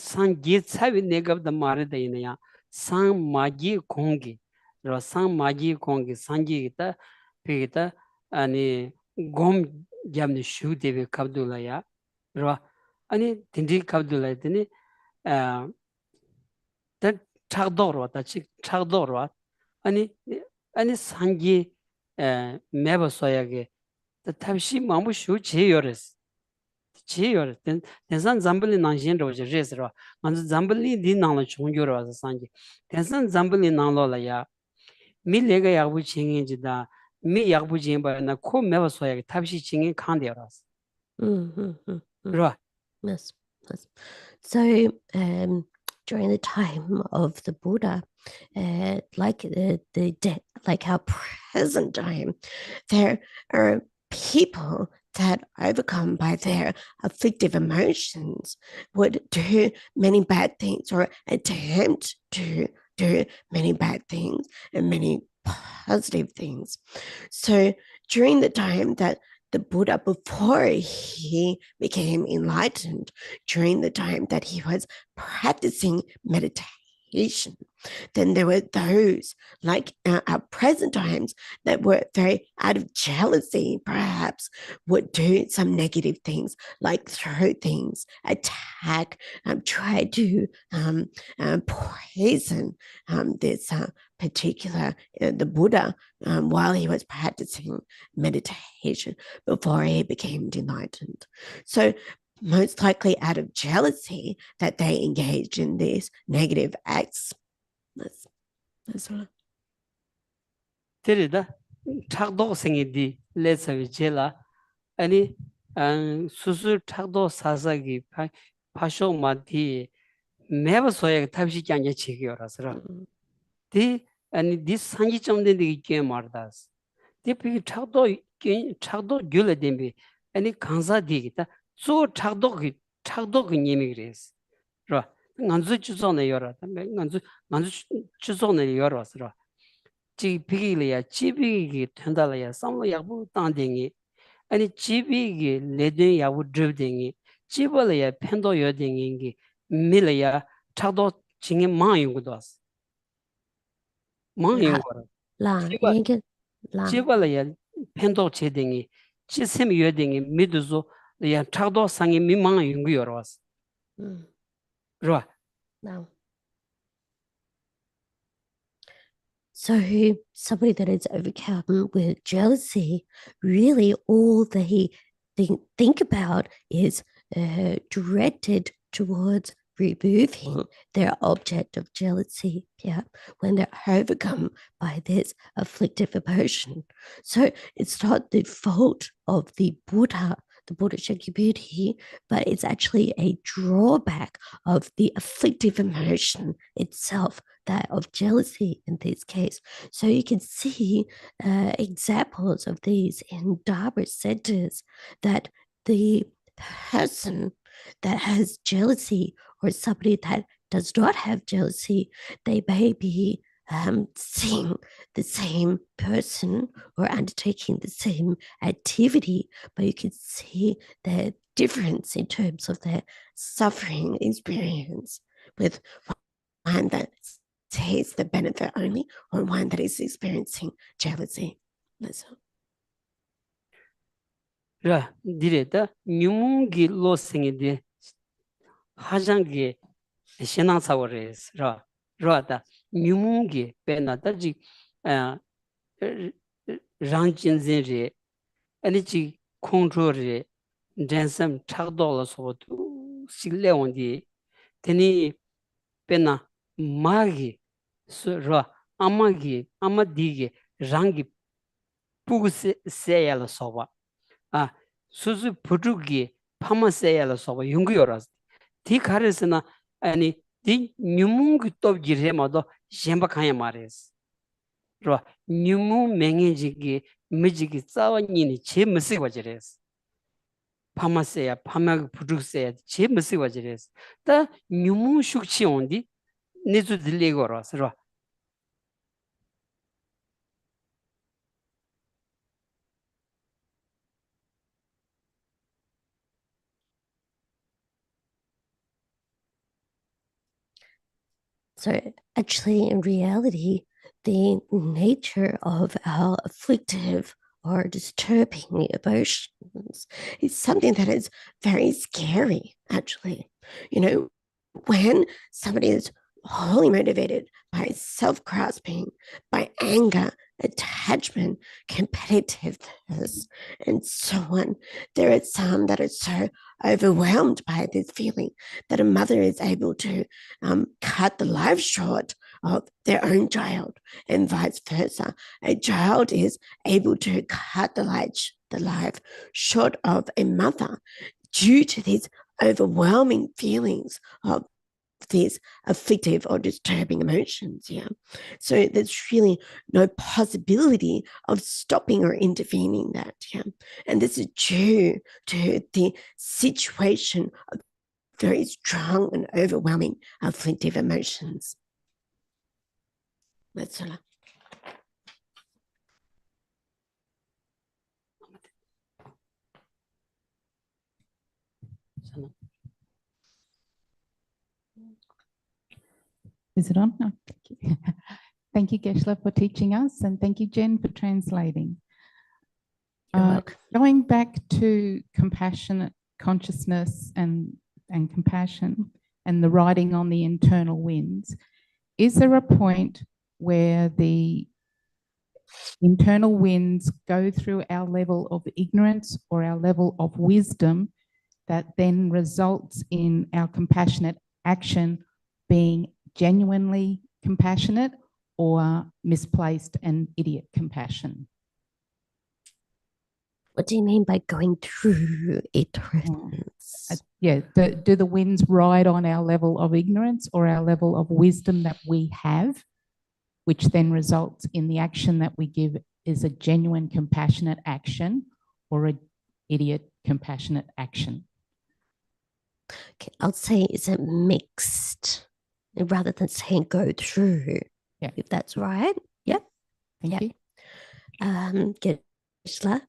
Savi Negab the Marada in ya, Sang Magi Kongi, Sang Magi Kongi, Sangi Gita, Pigita, and Gom Jamni Shu Devi Kabdulaya, Ani Tindi Kabdula, that Chagdorwa, that chick Chagdorwa, Ani Sangi Meva Soyage. The Tabshi Mamu Shu Chiyores. Chiyores. Then some Zambali Nanjin Roja Resra, and Zambali Dinala Chungura as a Sanji. Then some Zambali Nanlola, Mi Lega Yabu Chingin Jida, Mi Yabu Jimba, and a co Mevasoya, Tabshi Chingin Kandiras. Right. Yes, yes. So during the time of the Buddha, like like our present time, there are people that overcome by their afflictive emotions would do many bad things or attempt to do many bad things and many positive things. So during the time that the Buddha, before he became enlightened, during the time that he was practicing meditation, then there were those like our present times that were very out of jealousy, perhaps would do some negative things like throw things, attack, try to poison this particular the Buddha while he was practicing meditation before he became enlightened. So most likely out of jealousy that they engaged in these negative acts. That's all. 데리다 착도생이디 레서비젤라 아니 수술 착도 사사기 파쇼마디 매버서에 탑시지 않게 지기어라서 디 아니 디 상기점 된데 있게 말다스 디피 착도 귤레데미 아니 간사디기다 소 착도 님이 그랬어 라 간주 주존에 열어 간주 주존에 열어서 지비기야 지비기 된다라야 삼로 야부 땅댕이 아니 지비기 레든 야부 드딩이 지벌이야 펜도 여딩이 밀이야 차도 징이 망용도 망용거 지벌이야 펜도 제딩이 지셈 여딩이 미드조 야 차도 상이 미망용거 열어왔어 좋아 No. So somebody that is overcome with jealousy, really all they think about is directed towards removing their object of jealousy, when they're overcome by this afflictive emotion. So it's not the fault of the Buddha Shakyamuni, but it's actually a drawback of the afflictive emotion itself, that of jealousy in this case. So you can see examples of these in Dharma centers, that the person that has jealousy or somebody that does not have jealousy, they may be seeing the same person or undertaking the same activity, but you can see the difference in terms of their suffering experience with one that sees the benefit only or one that is experiencing jealousy. That's all. 라 디레다 뉴문기 로싱이디 하장기 신앙사월에서 라다 뉴문기 베나다지 랑진진리 아니지 컨트롤이 댄섬 착도로서도 실내원디 되니 베나 마기 라 아마디게 랑기 puguseya la soba suzu putugi pamaseya la soba yungu yoras ti karesna ani di nyumungu top giremado jemba kanya mares ro nyumu mengejigi mijigi tsawani che msi wajires pamaseya pamag putuseya che msi wajires ta nyumu shukchi ondi nizu dilegoras ro So actually, in reality, the nature of our afflictive or disturbing emotions is something that is very scary, actually. You know, when somebody is wholly motivated by self-grasping, by anger, attachment, competitiveness, and so on, there are some that are so overwhelmed by this feeling that a mother is able to cut the life short of their own child, and vice versa. A child is able to cut the the life short of a mother due to these overwhelming feelings of these afflictive or disturbing emotions. Yeah. So there's really no possibility of stopping or intervening that. Yeah. And this is due to the situation of very strong and overwhelming afflictive emotions. That's all. Is it on? No, thank you. Thank you, Geshe, for teaching us, and thank you, Jen, for translating. You're welcome. Going back to compassionate consciousness and compassion and the riding on the internal winds, is there a point where the internal winds go through our level of ignorance or our level of wisdom that then results in our compassionate action being genuinely compassionate or misplaced and idiot compassion? What do you mean by going through ignorance? Yeah, do the winds ride on our level of ignorance or our level of wisdom that we have, which then results in the action that we give is a genuine compassionate action or an idiot compassionate action? Okay, I'll say it's a mixed rather than saying go through. Yeah. If that's right. Yep. Thank Yep. you. Geshe,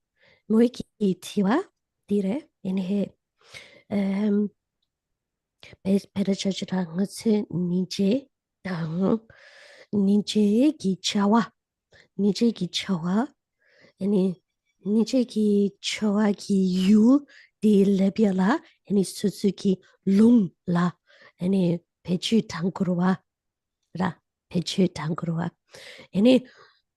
moiki tiwa dire inhe perachachara ngase nije dang nije ki chawa any nije ki chawa ki yu di lebiala any suzuki lung la any pechu tangkurwa ra pechu tangkurwa any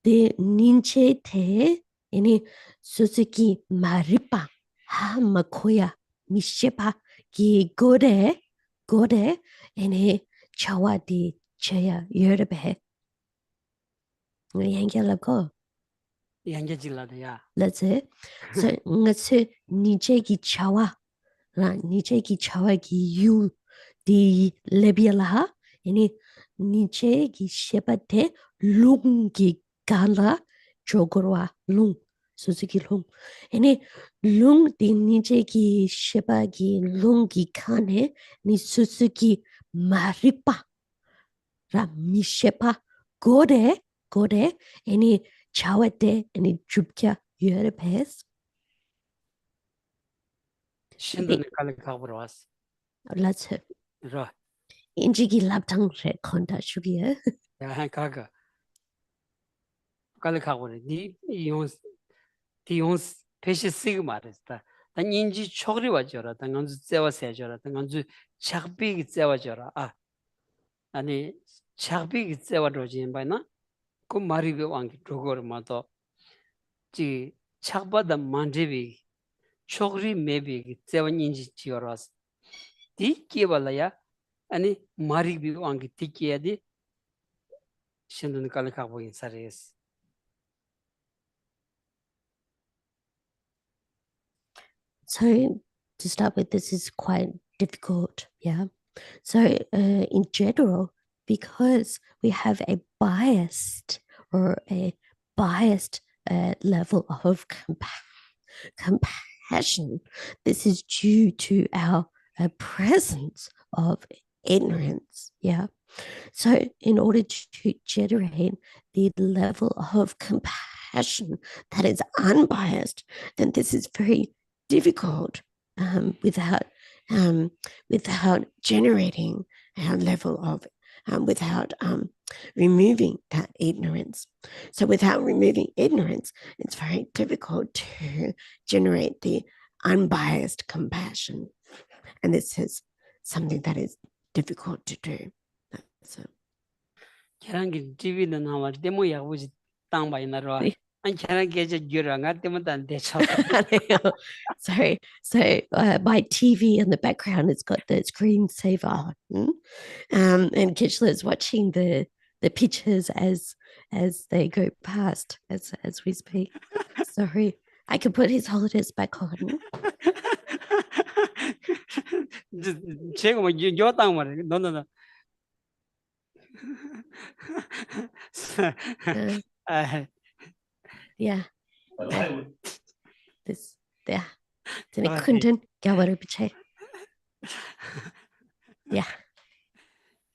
de ninche te any suzuki maripa ha makoya mishepa ki gore any chawa di chaya yerbe yangyalako. That's it. So ngatsu nije ki chawa ra nije ki chawa ki yu di lebiala any nije ki shepate lung ki gala chogorwa lung suzuki lung any lung di nije ki shepa ki lung ki kane ni suzuki maripa ra mi shepa gore any chawate any jupkya yere pes 신도는 칼리카브로스. let's 라. 인지기 랍탕 re konda shugiye 야, 가가. 칼리카브로. 디용스 페시 시그 말했다. 단 인지 초그리 와줘라. 당간주 째와 세줘라. 당간주 착비기 째와줘라. 아니 착비기 째와 로진 바이나. 그 말이 왕기 도거마도 지 착바다 만제비 초그리 메비 째와 인지 지어라스. 디 끼발라야 아니 말이 비 왕기 티키야디 신도는 칼리카보 인사레스. so to start with this is quite difficult, yeah. So in general, because we have a biased level of compassion, this is due to our presence of ignorance, yeah. So in order to generate the level of compassion that is unbiased, then this is very difficult without generating a level of without removing that ignorance. So without removing ignorance, it's very difficult to generate the unbiased compassion. And this is something that is difficult to do. So 계란기 집이는 나와 데모 야부지 땅 많이 나라. 아니 계란기 이제 gyuranga 때문에 안 되죠. sorry. So my TV in the background has got the screensaver on. And Kitchler is watching the pictures as they go past as we speak. Sorry. I can put his holidays back on. 제가 뭐 요당 말이야. No. Yeah. This, yeah. Then I couldn't get what it Yeah.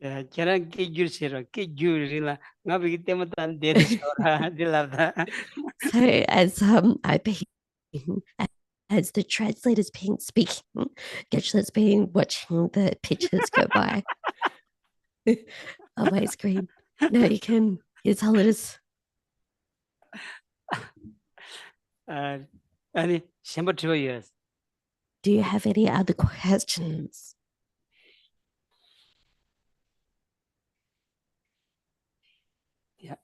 걔랑 깨줄 싫어. 깨줄이라 나비기 때문에 안 되는 소라. 들라다. So as the translator's being speaking, Geshe's been watching the pictures go by on my screen. Now you can use holidays. 아니, number 2 years. Do you have any other questions? Yeah.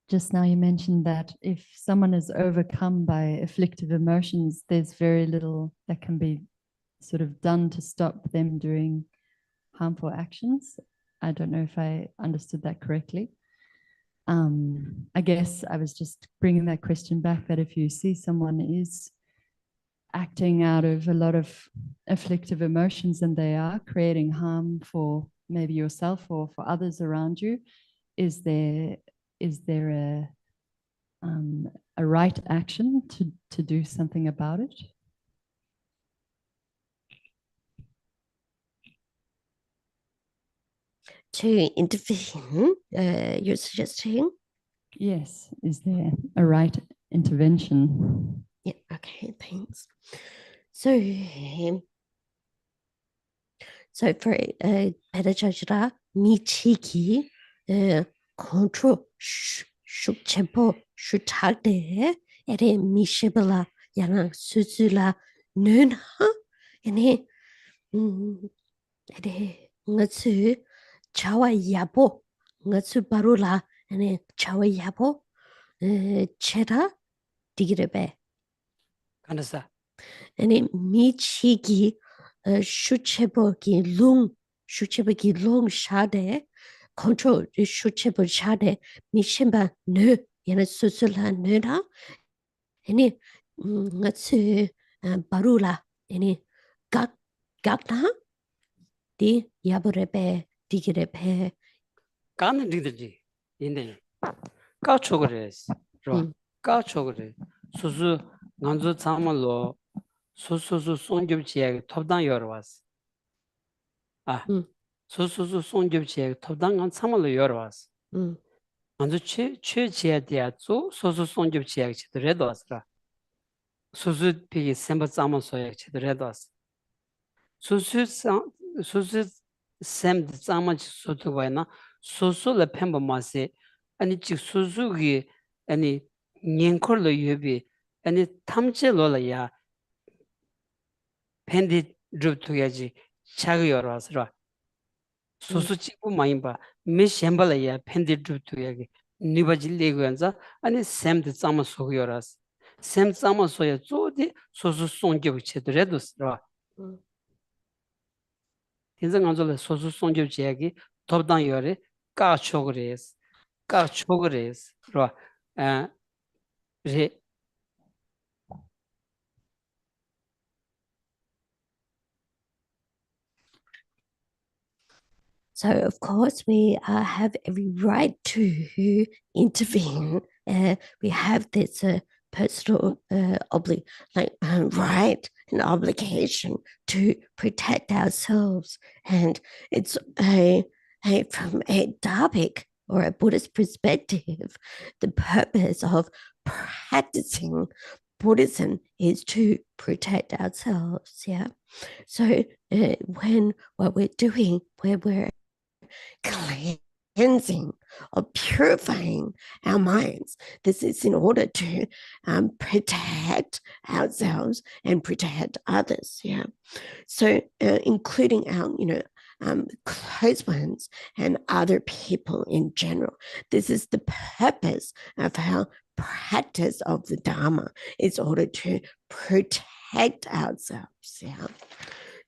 Just now you mentioned that if someone is overcome by afflictive emotions, there's very little that can be sort of done to stop them doing harmful actions. I don't know if I understood that correctly. I guess I was just bringing that question back, that if you see someone is acting out of a lot of afflictive emotions and they are creating harm for maybe yourself or for others around you, is there a right action to do something about it? To intervene, you're suggesting? Yes. Is there a right intervention? Yeah, okay, thanks. So for pedagog라 미치기 control shukchepo shutagde ere mishibala yana susula nunha ene ere ngatsu chawa yabo ngatsu barula ene chawa yabo chera digirebe 간다. ene michigi shucheboki long shade control shuchebo shade mishimba ne yana susula nera ene ngatsu barula ene gakna di yaborebe digirebe 까는 리들지. 인데. 까초 그래스. 까초 그래. 수수 간주 참말로 수수수 송접지에 톱당 열어왔어. 수수수 송접지에 톱당 참말로 열어왔어. 간주 최지에 대해서 수수 송접지에 치더라도 왔어. 수수 비기 셈바 참만 소에 치더라도 왔어. 수수 셈 참만 소도 와나 수수를 펜바 마세 아니 지 수수기 아니 년콜로 유비 아니 탐제로라야 펜디 줍투야지 차기 열어서라 수수 찍고 많이 봐 미셴발이야 펜디 줍투야기 니바질리고 앉아 아니 샘드 짬마 속이 열어서 샘 짬마 소야 쪼디 수수 송겨 붙이더라도스라 인생 안절에 수수 송겨 지야기 톱당 열에 까초그레스 라 제 So, of course, we have every right to intervene. We have this personal right and obligation to protect ourselves. And it's from a Dharmic or a Buddhist perspective, the purpose of practicing Buddhism is to protect ourselves. Yeah. So when what we're doing, where we're cleansing or purifying our minds, this is in order to protect ourselves and protect others. Yeah. So including our, close ones and other people in general. This is the purpose of our practice of the Dharma, is order to protect ourselves. Yeah.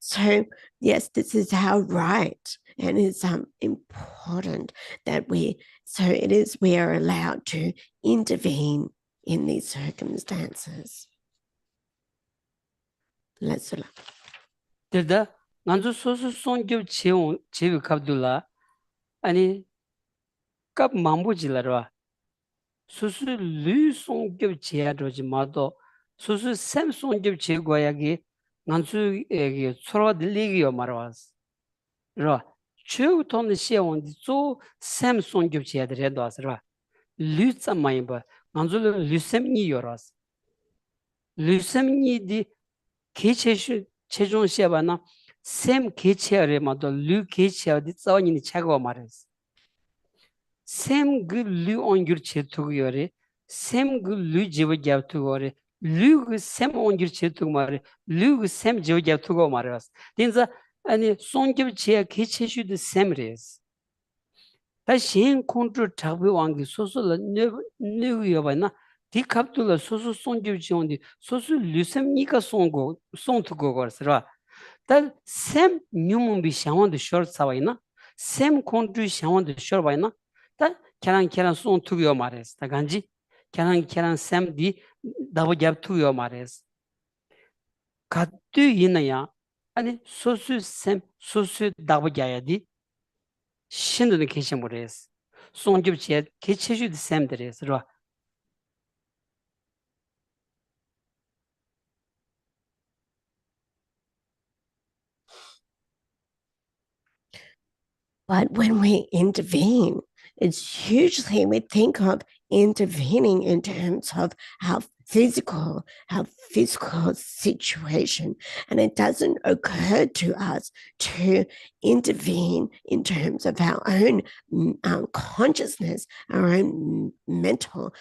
So yes, this is our right, and it's important that we are allowed to intervene in these circumstances. Let's look. Deda nganzu sosu songkyub chewi kabdula ani kab mambu jilarwa sosu lu songkyub cheya roji mado sosu sem songkyub che goyagi nganzu tsoro diligi yo marwas ro chew toni xie wondi zo sem songkyub cheya redo asra lu tsamayba nganzu lu sem ni yoras lu sem ni di kecheshi 최종 시합하나 샘 개체열에마도 류 개체열이 싸우니 차고 말했어. 샘그 류 온규 체투고요리 샘그 류 지부 잡투고리 류그 샘 온규 체투고 말해 류그 샘 지부 잡투고 말했어. 된자 아니 송급 제 개체슈드 샘레스. 다시 컨트롤 잡고 왕기 소소를 누구여봐나 디캅둘라 소소 송급 지온디 소소 류샘니까 송투고 거스라 다 샘 뉴문비 샤원드 셔트 사와이나 샘 콘트리 샤원드 셔바이나 다 캐란 송 투기요 말레스 다 간지 캐란 샘디 다보 잡 투기요 말레스 가뚜 이나야 아니 소수 샘 소수 다보 자야디 신도는 계시 모레스 송집 제 개체주드 샘들에서 But when we intervene, it's usually we think of intervening in terms of our physical situation. And it doesn't occur to us to intervene in terms of our own consciousness, our own mental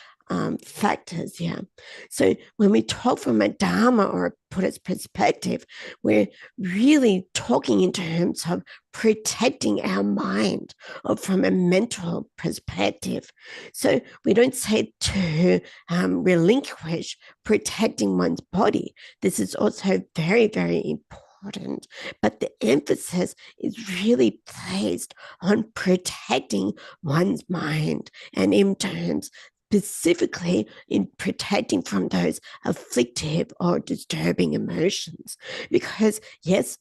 factors. Yeah. So when we talk from a Dharma or a Buddhist perspective, we're really talking in terms of protecting our mind or from a mental perspective. So we don't say to relinquish protecting one's body. This is also very, very important. But the emphasis is really placed on protecting one's mind, and in terms specifically in protecting from those afflictive or disturbing emotions. Because yes,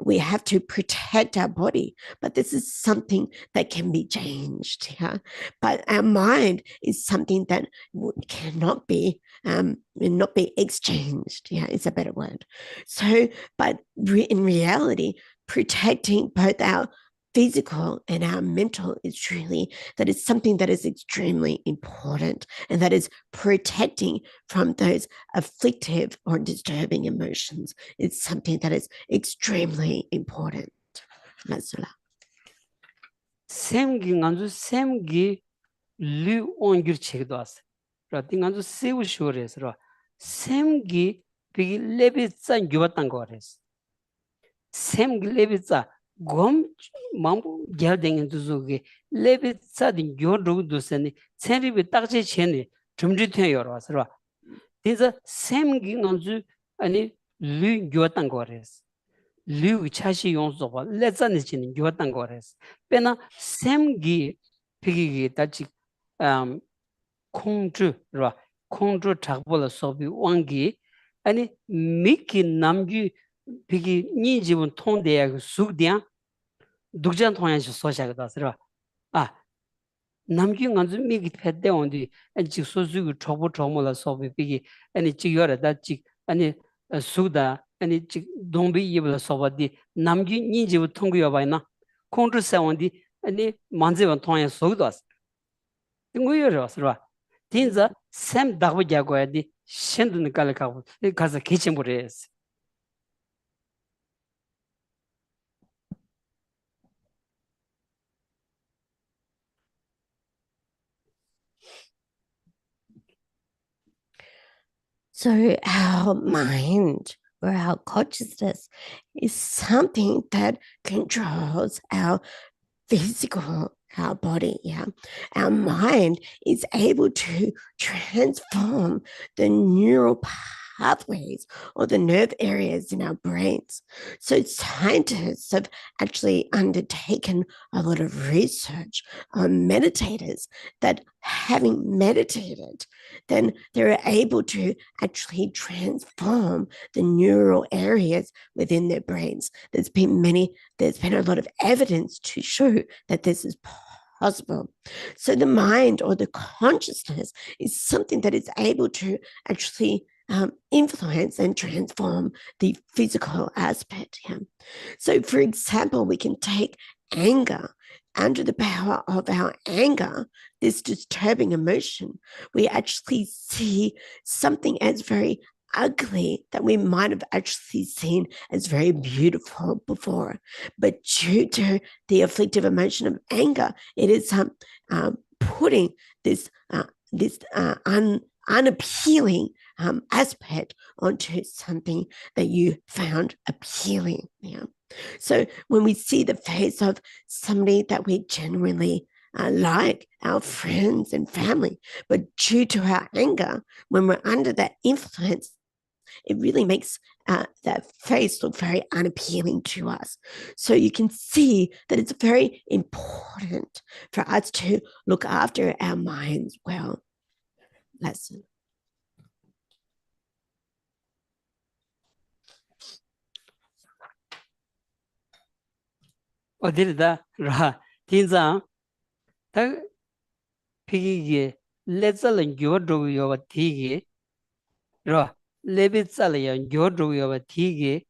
we have to protect our body, but this is something that can be changed. Yeah? But our mind is something that cannot be exchanged. Yeah, it's a better word. So, but in reality, protecting both our physical and our mental is truly, that is something that is extremely important, and that is protecting from those afflictive or disturbing emotions. It's something that is extremely important. Masula. 샘기 간주 샘기 류 온규 체도 왔어. 라디 간주 세우 쇼레스로 샘기 비기 레비자 유었던 거래스. 샘기 레비자 곰 mambu gyal dengen tuzu ge lebe tsadin gyor rogu dusani tsenribi takche cheni chumri tuyan yorwa sarwa dinza semgi nganzu ani lu gyotang gores lu chashi yonso kwa lezani chini gyotang gores pena semgi pigi ge tachi kongzhu rwa kongzhu chakbola sobi wangi ani miki namgyu pigi ninjibun tongdeya sugdiyan 독전 통해서 소샤가 들어 아 남긴 간주 미기 패대 온디 지 소수고 초보 초모라 소비비기 아니 지여라다 지 아니 수다 아니 지 동비 이블 소바디 남긴 니지부 통구여 봐이나 콘트세 온디 아니 만제원 통해서 소도스 등고여서 들어 딘자 샘 다고 자고야디 신드는 깔까고 가서 개침부레스 So our mind or our consciousness is something that controls our physical, our body. Yeah, our mind is able to transform the neural pathways or the nerve areas in our brains. So scientists have actually undertaken a lot of research on meditators that, having meditated, then they're able to actually transform the neural areas within their brains. There's been a lot of evidence to show that this is possible. So the mind or the consciousness is something that is able to actually influence and transform the physical aspect. Yeah. So, for example, we can take anger. Under the power of our anger, this disturbing emotion, we actually see something as very ugly that we might have actually seen as very beautiful before. But due to the afflictive emotion of anger, it is putting this unappealing aspect onto something that you found appealing. Yeah. So when we see the face of somebody that we genuinely like, our friends and family, but due to our anger, when we're under that influence, it really makes that face look very unappealing to us. So you can see that it's very important for us to look after our minds well. Lesson. 어디다 라 딘자 다 피기게 레절은 교도요 티게 라 레비살이야 교도요 티게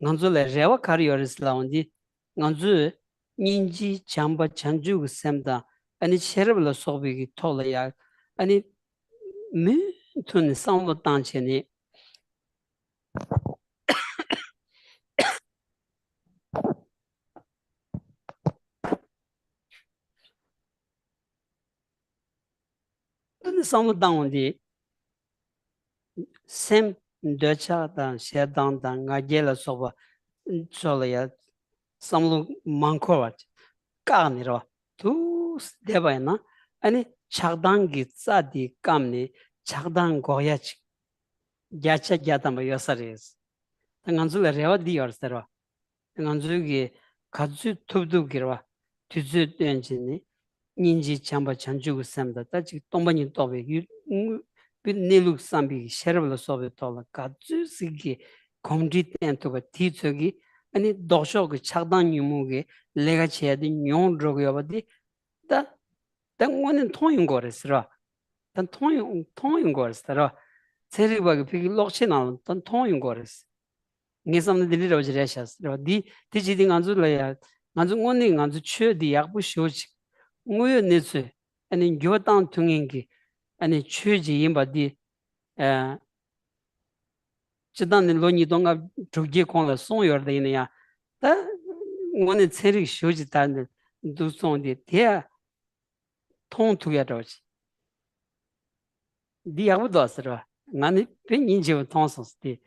간줄에 레와 카리오르슬라운디 간주 닌지 잠바 찬주 셈다 아니 셰르블로 소비기 톨이야 아니 미툰 상로 단체니 상로 단원디 셈 더차단 셰단단 가게라 소바 솔이야 samlu manko kaaniro tu debayna ani chagdan gi tsadi kamni chagdan goya ch gyacha gyatamba yosares tanganzu la rewa di yorsero tanganzu gi kadzu tubdu girwa tuzu denjini ninji chamba chanju samda ta chi tombani tobe bi niluk sambi sherbla sobe tola kadzu sigi komdi tentoba tizogi 아니 도쇼그 착단 유무게 내가 제야디 뇽 drogo야바디 다 당원은 통인 거랬으라 단 통인 거랬으라 세리바게 비기 록치나 단 통인 거랬어 니섬네 들리러 오지래샤스 디 디지딩 안줄래야 안주 원닝 안주 최디 약부 쇼지 뭐여 네스 아니 교당 통인기 아니 최지 임바디 에 지단은 로니 동가 조기 공라 송여되냐 다 오늘 체리 쇼지다는 두송데 대 통투야도지 디아부도스라 나니 빈인지 통소스티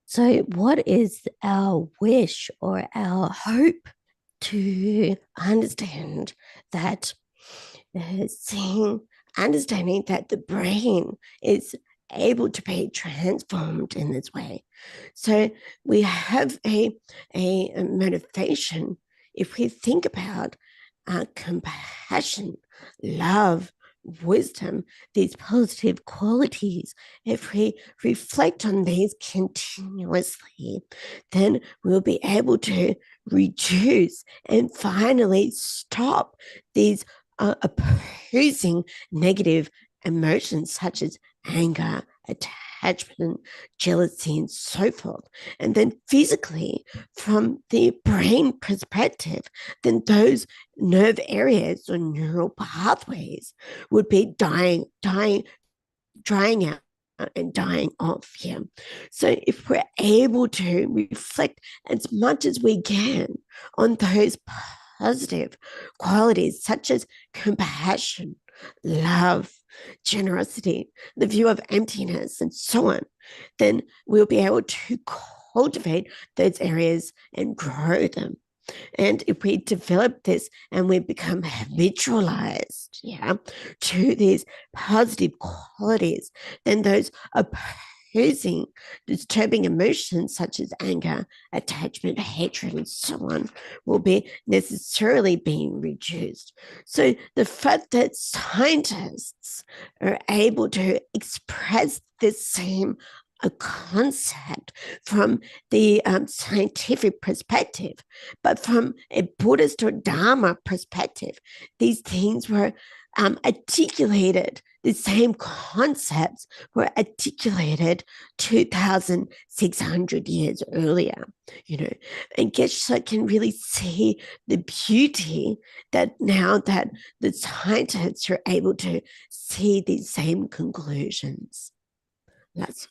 So, what is our wish or our hope to understand that understanding that the brain is able to be transformed in this way? So we have a motivation if we think about compassion, love, wisdom, these positive qualities. If we reflect on these continuously, then we'll be able to reduce and finally stop these opposing negative emotions such as anger, attachment, jealousy, and so forth. And then physically, from the brain perspective, then those nerve areas or neural pathways would be drying out and dying off here. So if we're able to reflect as much as we can on those positive qualities such as compassion, love, generosity, the view of emptiness, and so on, then we'll be able to cultivate those areas and grow them. And if we develop this and we become habitualized, to these positive qualities, then those opposing, disturbing emotions such as anger, attachment, hatred, and so on will be necessarily being reduced. So the fact that scientists are able to express this same a concept from the scientific perspective, but from a Buddhist or Dharma perspective, these things were articulated. The same concepts were articulated 2,600 years earlier, and Geshe can really see the beauty that now that the scientists are able to see these same conclusions. That's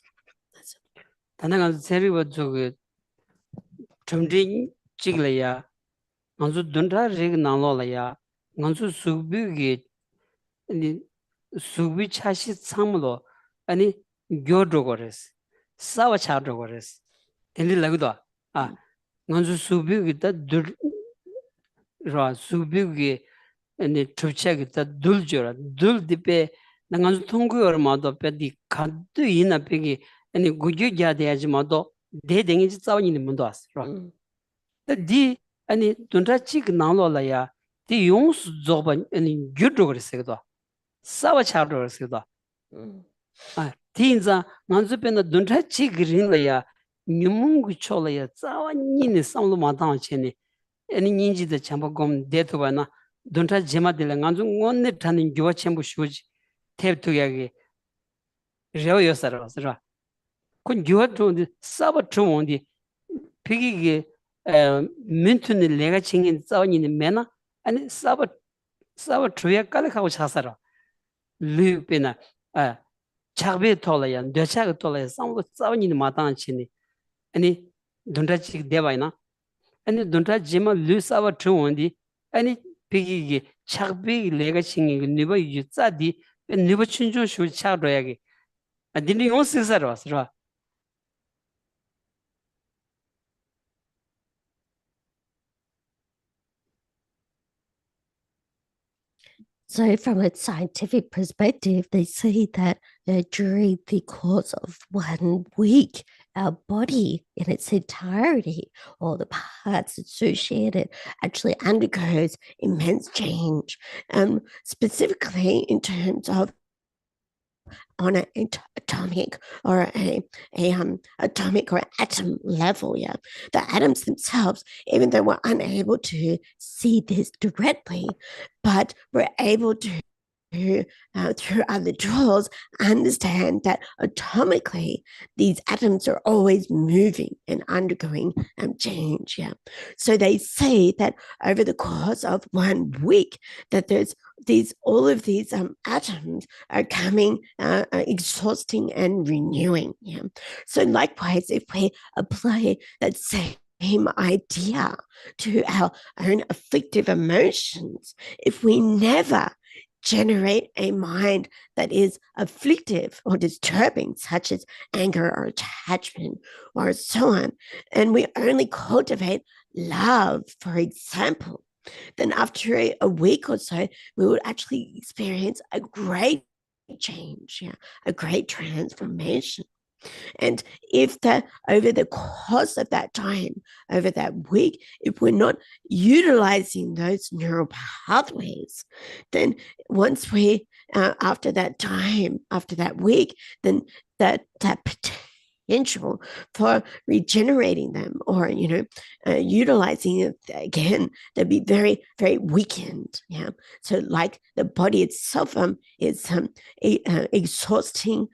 단행한 세리와 저기 점진 찍려야 먼저 돈다 rig 나눠라야 먼저 수비기 아니 수비 차시 참로 아니 교도거레스 싸워 차도거레스 엔리라고도 아 먼저 수비기다 둘라 수비기 아니 투체기다 둘줘라 둘디페 나간서 통구어마도 빼디 간도 이나 빼기 아니 구주자대야지마도 대댕이지 싸우는 문도 왔어. 디 아니 돈다치그 나올라야 디 용수 조반 아니 규도 그랬어도 싸워 차도 그랬어도 아 디인자 만주변의 돈다치그 린라야 뉴문구 초라야 싸워니네 싸움도 마다치네 아니 닌지도 참고금 대토바나 돈다 제마들 간주 원네 타는 교와 첨부 쇼지 탭토야게 레오요사라서 그 교화도 싸버 좀 비기게 민투는 내가 챙긴 싸우니는 매나 아니 싸버 주야 깔하고 차사라 르베나 아 차베 돌아야 대차가 돌아야 싸우니는 마땅치니 아니 돈다치 대바이나 아니 돈다지마 르사버 좋은디 아니 비기게 차베 내가 챙긴 니버 유자디 니버 춘조 쇼 차도야게 아디니 용스사라 왔어. So from a scientific perspective, they see that during the course of 1 week, our body in its entirety, all the parts associated, actually undergoes immense change, specifically in terms of on an atomic or atomic or atom level. The atoms themselves, even though we're unable to see this directly, but we're able to through other tools understand that atomically these atoms are always moving and undergoing change. So they say that over the course of 1 week that there's all of these atoms are coming, exhausting and renewing. So likewise, if we apply that same idea to our own afflictive emotions, if we never generate a mind that is afflictive or disturbing, such as anger or attachment or so on, and we only cultivate love, for example, then after a week or so, we would actually experience a great change, a great transformation. And if that over the course of that time, over that week, if we're not utilizing those neural pathways, then once we, after that time, after that week, then that potential for regenerating them or, utilizing it again, they'll be very, very weakened. So like the body itself is exhausting.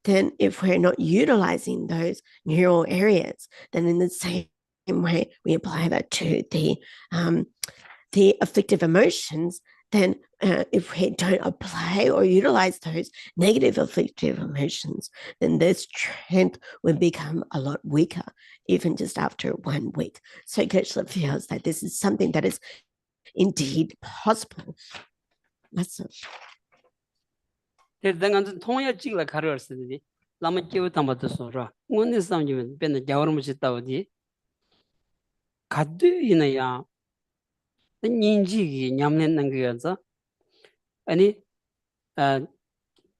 Then if we're not utilizing those neural areas, then in the same way we apply that to the afflictive emotions, then if we don't apply or utilize those negative afflictive emotions, then their strength will become a lot weaker, even just after 1 week. So Geshe feels that this is something that is indeed possible. That's it. 대단한 통역 찍을 가르쳤는데 lama kiwa tamata sora ngone samji ben jawar mu chitawdi kaddu ina ya ninji gi nyamnen nangyaza ani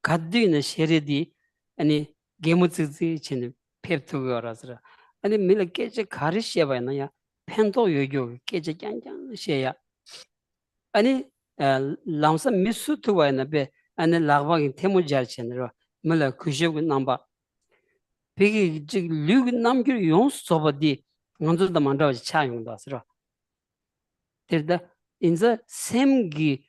kaddu ina sheredi ani gemutsi chen peptu gorasra ani mila keche kharishya ba na ya pento yoyo keche kyang sheya ani lamsa misu tuwa na be ani lagba gi temu jar chenro mila kushib namba peki jig lyug namgir yon sobadi nganzo da mandawa cha yung dasra terda inza semgi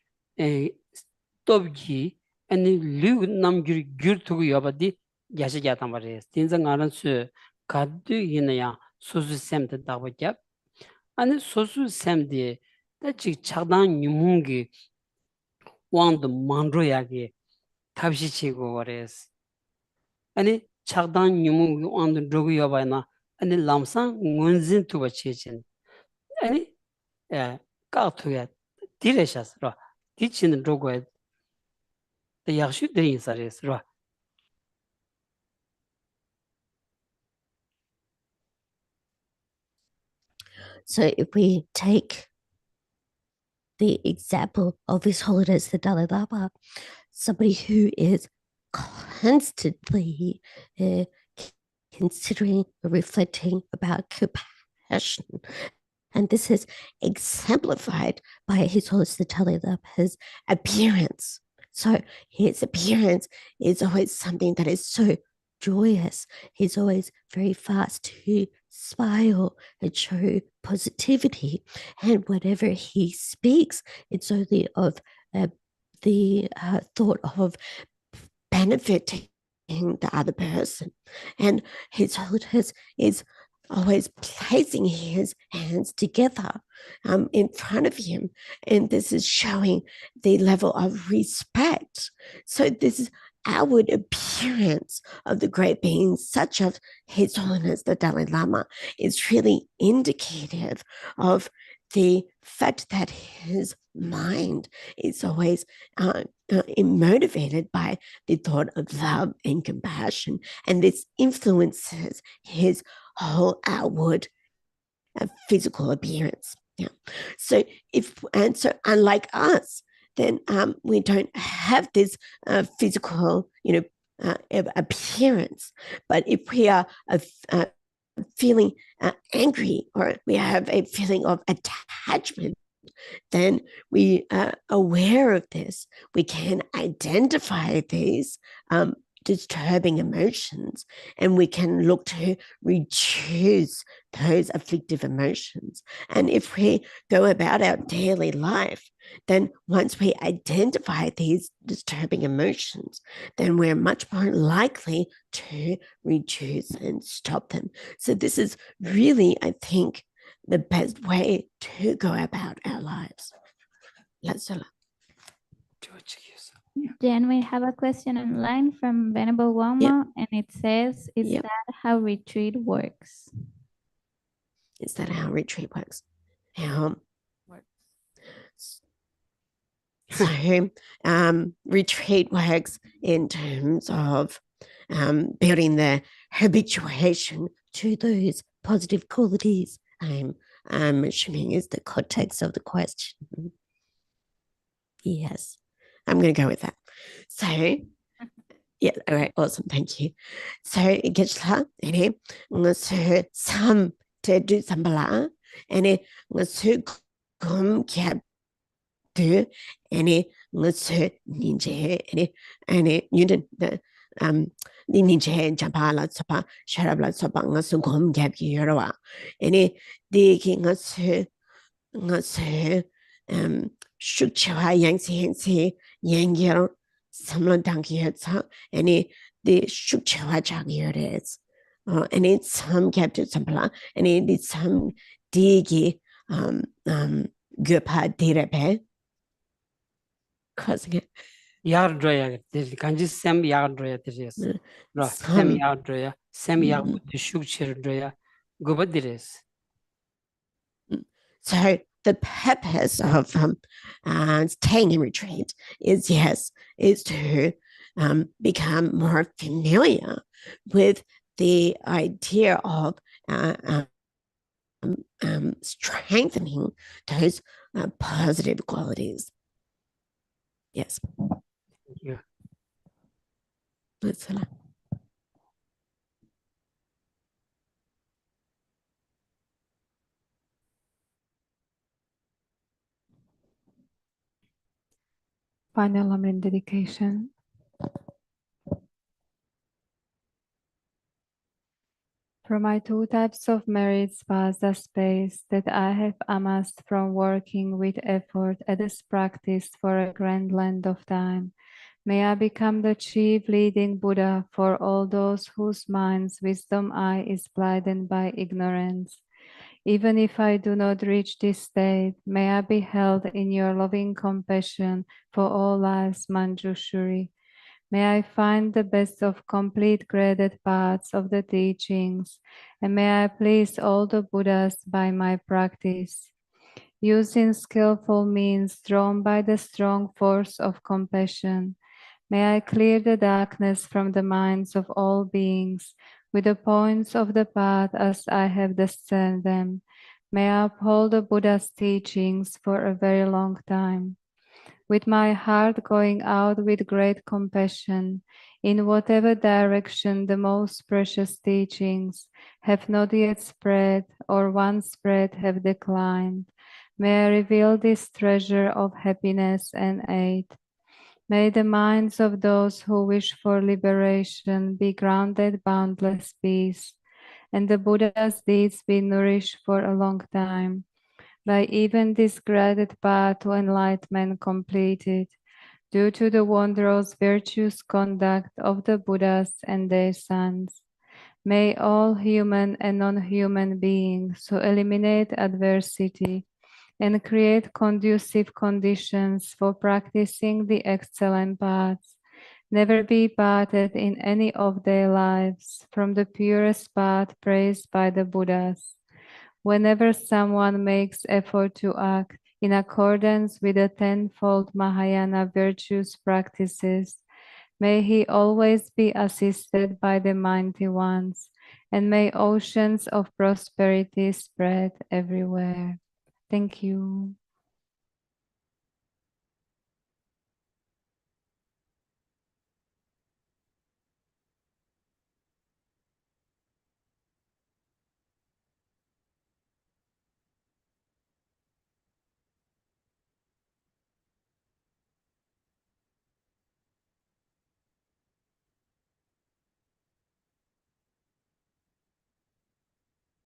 topgi ani lyug namgir gyur tugu yobadi yashi gyatan bares inza ngaran su kaddu yina ya sosu semde dagba gyab ani sosu semde da jig chagdan nyumungi wangda mandro yagi tabshi chigo bares ani chagdan nyumungi wangda drogu yobayna ani lamsan ngunzin tuba chechin ani ka tuya direshas ra dichin drogu da yakshu dirin sares ra So if we take the example of His Holiness the Dalai Lama, somebody who is constantly considering or reflecting about compassion. And this is exemplified by His Holiness the Dalai Lama's appearance. So his appearance is always something that is so joyous. He's always very fast to smile and show positivity. And whenever he speaks, it's only of the thought of benefiting the other person. And His Holiness is always placing his hands together in front of him. And this is showing the level of respect. So this outward appearance of the great beings, such as His Holiness the Dalai Lama, is really indicative of the fact that his mind is always motivated by the thought of love and compassion. And this influences his whole outward physical appearance. Yeah. So unlike us, then we don't have this physical, appearance. But if we are feeling angry, or we have a feeling of attachment, then we are aware of this. We can identify these disturbing emotions, and we can look to reduce those afflictive emotions. And if we go about our daily life, then once we identify these disturbing emotions, then we're much more likely to reduce and stop them. So this is really, I think, the best way to go about our lives. Then we have a question online from Venerable Wama, and it says, is that how retreat works? Is that how retreat works? So retreat works in terms of building the habituation to those positive qualities. I'm assuming is the context of the question. Yes, I'm going to go with that. So, yeah, all right, awesome, thank you. So, Geshe Tsultrim, so some to do some bala, and so come cap do any so ninja any you did the ninja japala sopa sharabla sopa ngasu gom gap yorowa any the king ngasu shukcha yang yang samla dangyatsa any the shukcha jagyeres and it's some captured sampla and it's some digi gupa direpe causing it. Yar droya, kanji sem yar droya teres. Sem yar droya, sem yar shukchir droya, gubadires. So the purpose of staying in retreat is to become more familiar with the idea of strengthening those positive qualities. Yes. Thank you. That's it. Final Amen dedication. For my two types of merits past the space that I have amassed from working with effort at this practice for a grand length of time, may I become the chief leading Buddha for all those whose minds' wisdom eye is blinded by ignorance. Even if I do not reach this state, may I be held in your loving compassion for all lives, Manjushri. May I find the best of complete graded paths of the teachings, and may I please all the Buddhas by my practice. Using skillful means drawn by the strong force of compassion, may I clear the darkness from the minds of all beings with the points of the path as I have discerned them. May I uphold the Buddha's teachings for a very long time. With my heart going out with great compassion, in whatever direction the most precious teachings have not yet spread or once spread have declined, may I reveal this treasure of happiness and aid. May the minds of those who wish for liberation be granted boundless peace, and the Buddha's deeds be nourished for a long time. By even this graded path to enlightenment completed, due to the wondrous virtuous conduct of the Buddhas and their sons. May all human and non-human beings who eliminate adversity and create conducive conditions for practicing the excellent paths never be parted in any of their lives from the purest path praised by the Buddhas. Whenever someone makes effort to act in accordance with the tenfold Mahayana virtues practices, may he always be assisted by the mighty ones, and may oceans of prosperity spread everywhere. Thank you.